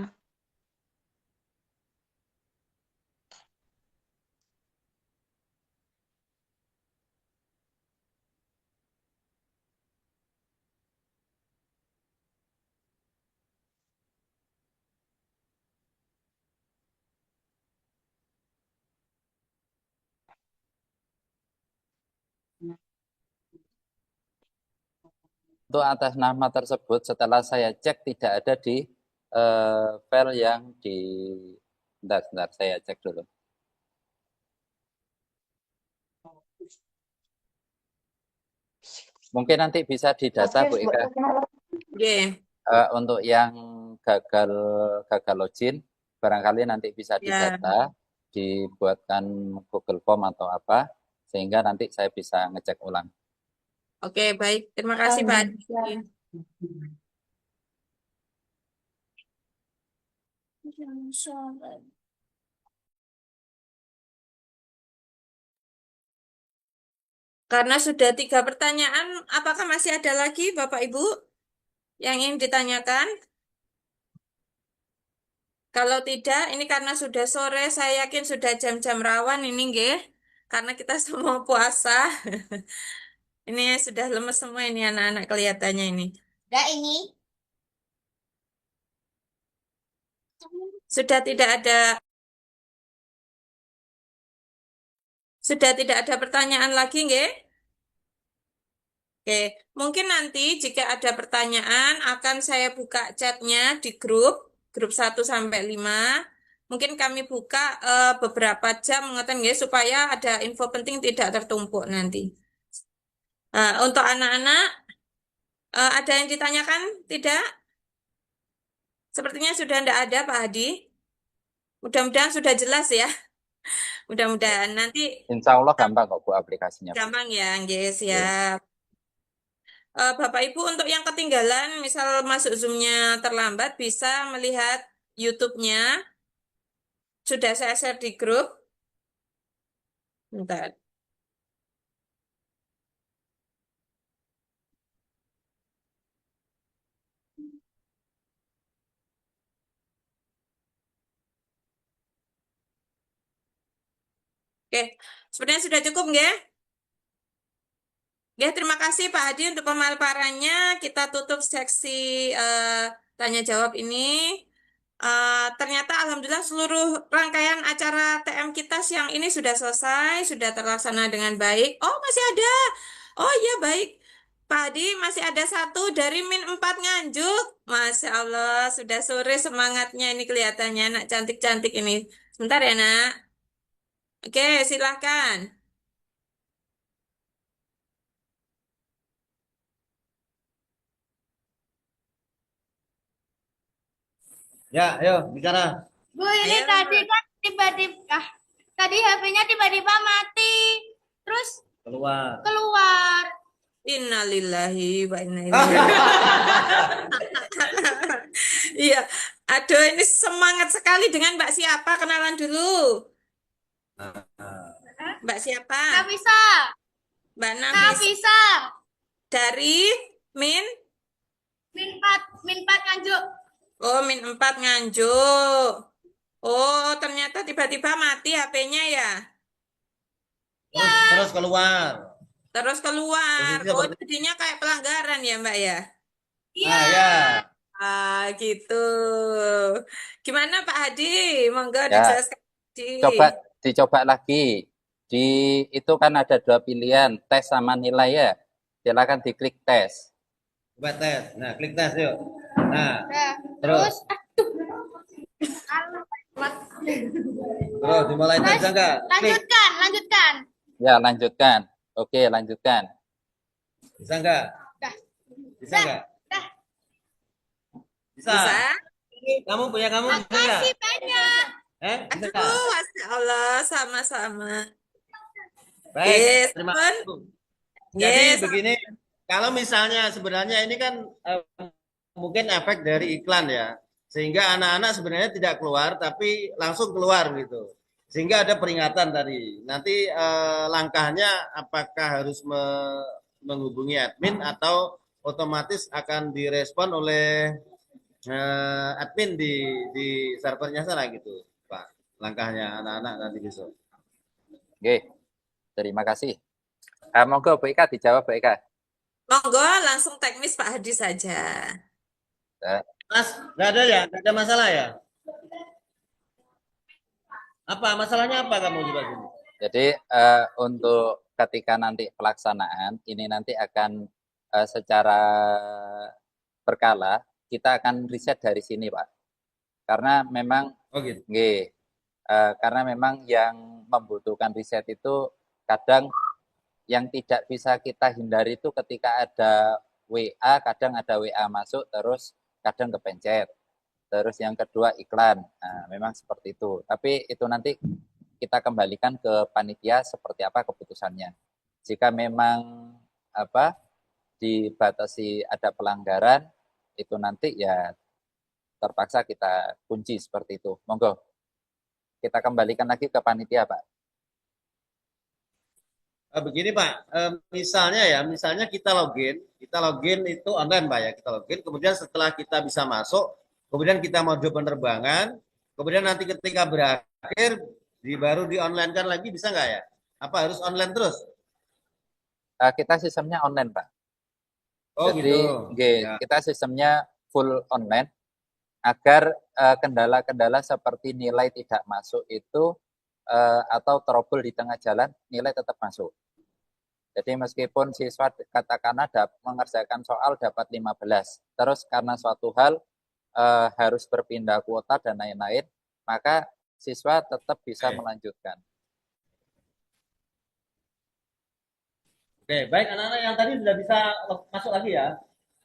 Untuk atas nama tersebut setelah saya cek tidak ada di file yang di sebentar saya cek dulu. Mungkin nanti bisa didata Bu Ika. Oke. Untuk yang gagal login barangkali nanti bisa Ya. didata, dibuatkan Google Form atau apa sehingga nanti saya bisa ngecek ulang. Oke, baik. Terima kasih, Pak Adi. Karena sudah 3 pertanyaan, apakah masih ada lagi, Bapak Ibu, yang ingin ditanyakan? Kalau tidak, ini karena sudah sore, saya yakin sudah jam-jam rawan ini, nggih. Karena kita semua puasa. Ini sudah lemes semua ini anak-anak kelihatannya ini. Enggak ini. Sudah tidak ada Sudah tidak ada pertanyaan lagi, nggih? Oke, mungkin nanti jika ada pertanyaan akan saya buka chatnya di grup 1 sampai 5. Mungkin kami buka beberapa jam ngoten nggih supaya ada info penting tidak tertumpuk nanti. Untuk anak-anak ada yang ditanyakan? Tidak? Sepertinya sudah tidak ada, Pak Hadi. Mudah-mudahan sudah jelas ya. Mudah-mudahan nanti Insya Allah gampang kok Bu aplikasinya, Bu. gampang ya, nggih, Oke. siap. Bapak Ibu untuk yang ketinggalan, misal masuk Zoom-nya terlambat, bisa melihat YouTube-nya. Sudah saya share di grup. Bentar. Oke, sebenarnya sudah cukup, nggih? Ya, terima kasih Pak Hadi untuk pemaparannya. Kita tutup seksi tanya jawab ini. Ternyata alhamdulillah seluruh rangkaian acara TM kita siang ini sudah selesai, sudah terlaksana dengan baik. Oh, masih ada. Oh iya, baik. Pak Hadi masih ada satu dari Min 4 Nganjuk. Masya Allah, sudah sore semangatnya ini kelihatannya anak cantik-cantik ini. Sebentar ya, Nak. Oke, silahkan. Ya, ayo bicara. Bu, ini Ayo. tadi kan tiba-tiba, tadi HP-nya tiba-tiba mati, terus Keluar. keluar. Innalillahi wa inna ilaihi raji'un. Iya, aduh ini semangat sekali dengan Mbak siapa? Kenalan dulu. Mbak siapa? Nafisa, Mbak Nafis. Nafisa, Dari Min? Min 4 Nganjuk. Oh, Min 4 Nganjuk. Oh, ternyata tiba-tiba mati HP-nya ya. Terus keluar. Terus keluar. Posisinya Oh, seperti- jadinya kayak pelanggaran ya, Mbak ya? Iya. Nah, ya. Gitu. Gimana Pak Hadi? Monggo Ya, dijelaskan. Hadi. dicoba lagi. Di itu kan ada 2 pilihan, tes sama nilai ya. Silakan diklik tes. Coba tes. Nah, klik tes yuk. Nah, Nah, terus. Terus dimulai tes enggak? Klik. lanjutkan. Ya, lanjutkan. Oke, lanjutkan. Bisa enggak? Dah. Bisa enggak? Dah. Bisa. Bisa? Kamu punya kamu bisa enggak? Makasih banyak. Bisa. Aduh, Masya Allah, sama-sama. Baik, Yes, terima Bun. kasih. Jadi Yes. begini, kalau misalnya sebenarnya ini kan mungkin efek dari iklan ya, sehingga anak-anak sebenarnya tidak keluar tapi langsung keluar gitu, sehingga ada peringatan tadi. Nanti langkahnya apakah harus menghubungi admin atau otomatis akan direspon oleh admin di servernya sana gitu, Pak. Langkahnya anak-anak nanti besok. Oke. Terima kasih. Monggo Bu Ika dijawab Bu Ika. Monggo langsung teknis Pak Hadi saja. Mas, nggak ada ya? Nggak ada masalah ya? Apa masalahnya apa kamu coba sini? Jadi untuk ketika nanti pelaksanaan ini nanti akan secara berkala kita akan riset dari sini Pak. Karena memang gitu. Karena memang yang membutuhkan riset itu kadang yang tidak bisa kita hindari itu ketika ada WA, kadang ada WA masuk terus kadang kepencet. Terus yang kedua iklan. Nah, memang seperti itu. Tapi itu nanti kita kembalikan ke panitia seperti apa keputusannya. Jika memang dibatasi ada pelanggaran, itu nanti ya terpaksa kita kunci seperti itu. Monggo. Kita kembalikan lagi ke panitia, Pak. Begini Pak, misalnya kita login itu online Pak ya, kita login, kemudian setelah kita bisa masuk, kemudian kita mode penerbangan, kemudian nanti ketika berakhir, baru di online kan lagi, bisa nggak ya? Apa harus online terus? Kita sistemnya online Pak. Oh jadi, gitu. Ya. Kita sistemnya full online, agar kendala-kendala seperti nilai tidak masuk itu atau trouble di tengah jalan, nilai tetap masuk. Jadi meskipun siswa katakanlah mengerjakan soal dapat 15, terus karena suatu hal harus berpindah kuota dan lain-lain, maka siswa tetap bisa melanjutkan. Oke, baik anak-anak yang tadi sudah bisa masuk lagi ya.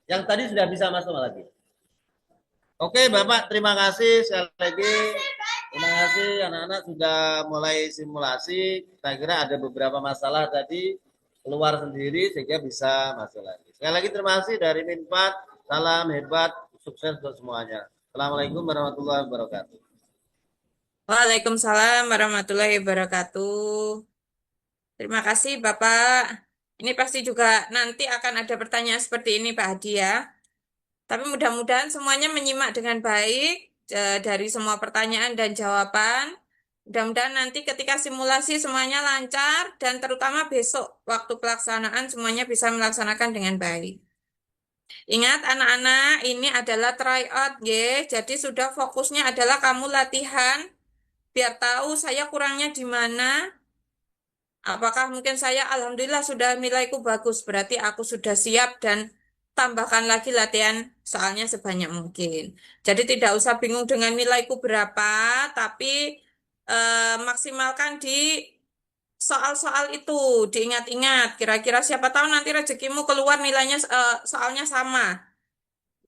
Yang tadi sudah bisa masuk lagi. Oke, Bapak, terima kasih sekali lagi. Terima kasih anak-anak sudah mulai simulasi. Saya kira ada beberapa masalah tadi keluar sendiri sehingga bisa masuk lagi. Sekali lagi terima kasih dari Minpat. Salam hebat, sukses untuk semuanya. Assalamualaikum warahmatullahi wabarakatuh. Waalaikumsalam warahmatullahi wabarakatuh. Terima kasih Bapak. Ini pasti juga nanti akan ada pertanyaan seperti ini Pak Hadi ya. Tapi mudah-mudahan semuanya menyimak dengan baik dari semua pertanyaan dan jawaban. Mudah-mudahan nanti ketika simulasi semuanya lancar dan terutama besok waktu pelaksanaan semuanya bisa melaksanakan dengan baik. Ingat anak-anak, ini adalah tryout ya. Jadi sudah fokusnya adalah kamu latihan biar tahu saya kurangnya di mana. Apakah mungkin saya alhamdulillah sudah nilaiku bagus, berarti aku sudah siap dan tambahkan lagi latihan soalnya sebanyak mungkin. Jadi tidak usah bingung dengan nilaiku berapa, tapi maksimalkan di soal-soal itu, diingat-ingat. Kira-kira siapa tahu nanti rezekimu keluar nilainya soalnya sama.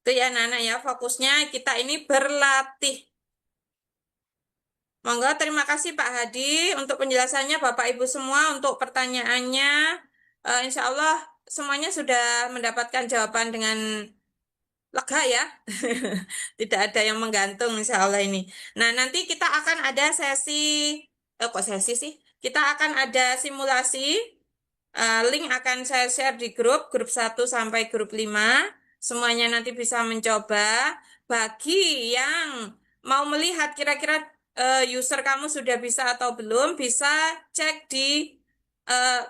Itu ya Nana ya, fokusnya kita ini berlatih. Monggo, terima kasih Pak Hadi untuk penjelasannya, Bapak Ibu semua untuk pertanyaannya. Insya Allah semuanya sudah mendapatkan jawaban dengan lega ya. Tidak ada yang menggantung insya Allah ini. Nah, nanti kita akan ada sesi, kok sesi sih? Kita akan ada simulasi. Link akan saya share di grup 1 sampai grup 5. Semuanya nanti bisa mencoba. Bagi yang mau melihat kira-kira user kamu sudah bisa atau belum, bisa cek di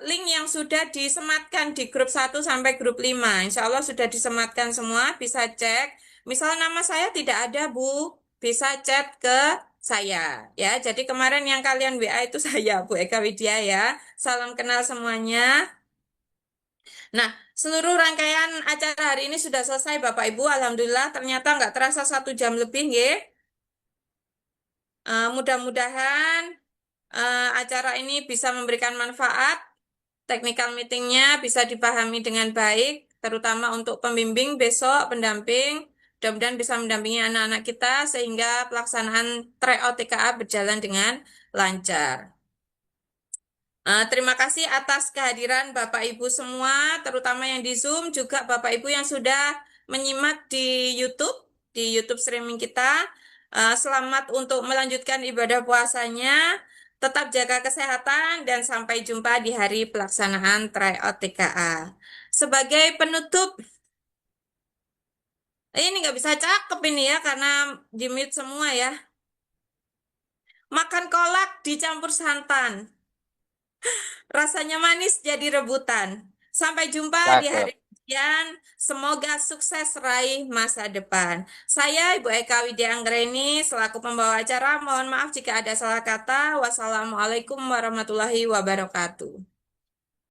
link yang sudah disematkan di grup 1 sampai grup 5. Insya Allah sudah disematkan semua, bisa cek. Misal nama saya tidak ada, Bu, bisa chat ke saya. Ya, jadi kemarin yang kalian WA itu saya, Bu Eka Widya ya. Salam kenal semuanya. Nah, seluruh rangkaian acara hari ini sudah selesai, Bapak Ibu. Alhamdulillah, ternyata nggak terasa 1 jam lebih, nggih. Mudah-mudahan acara ini bisa memberikan manfaat, technical meetingnya bisa dipahami dengan baik, terutama untuk pembimbing besok, pendamping, mudah-mudahan bisa mendampingi anak-anak kita sehingga pelaksanaan tryout TKA berjalan dengan lancar. Terima kasih atas kehadiran Bapak Ibu semua, terutama yang di Zoom, juga Bapak Ibu yang sudah menyimak di YouTube streaming kita. Selamat untuk melanjutkan ibadah puasanya. Tetap jaga kesehatan dan sampai jumpa di hari pelaksanaan tryout TKA. Sebagai penutup, ini nggak bisa cakep ini ya karena di mute semua ya. Makan kolak dicampur santan. Rasanya manis jadi rebutan. Sampai jumpa di hari kemudian. Semoga sukses raih masa depan. Saya Ibu Eka Widya Anggreni selaku pembawa acara. Mohon maaf jika ada salah kata. Wassalamualaikum warahmatullahi wabarakatuh.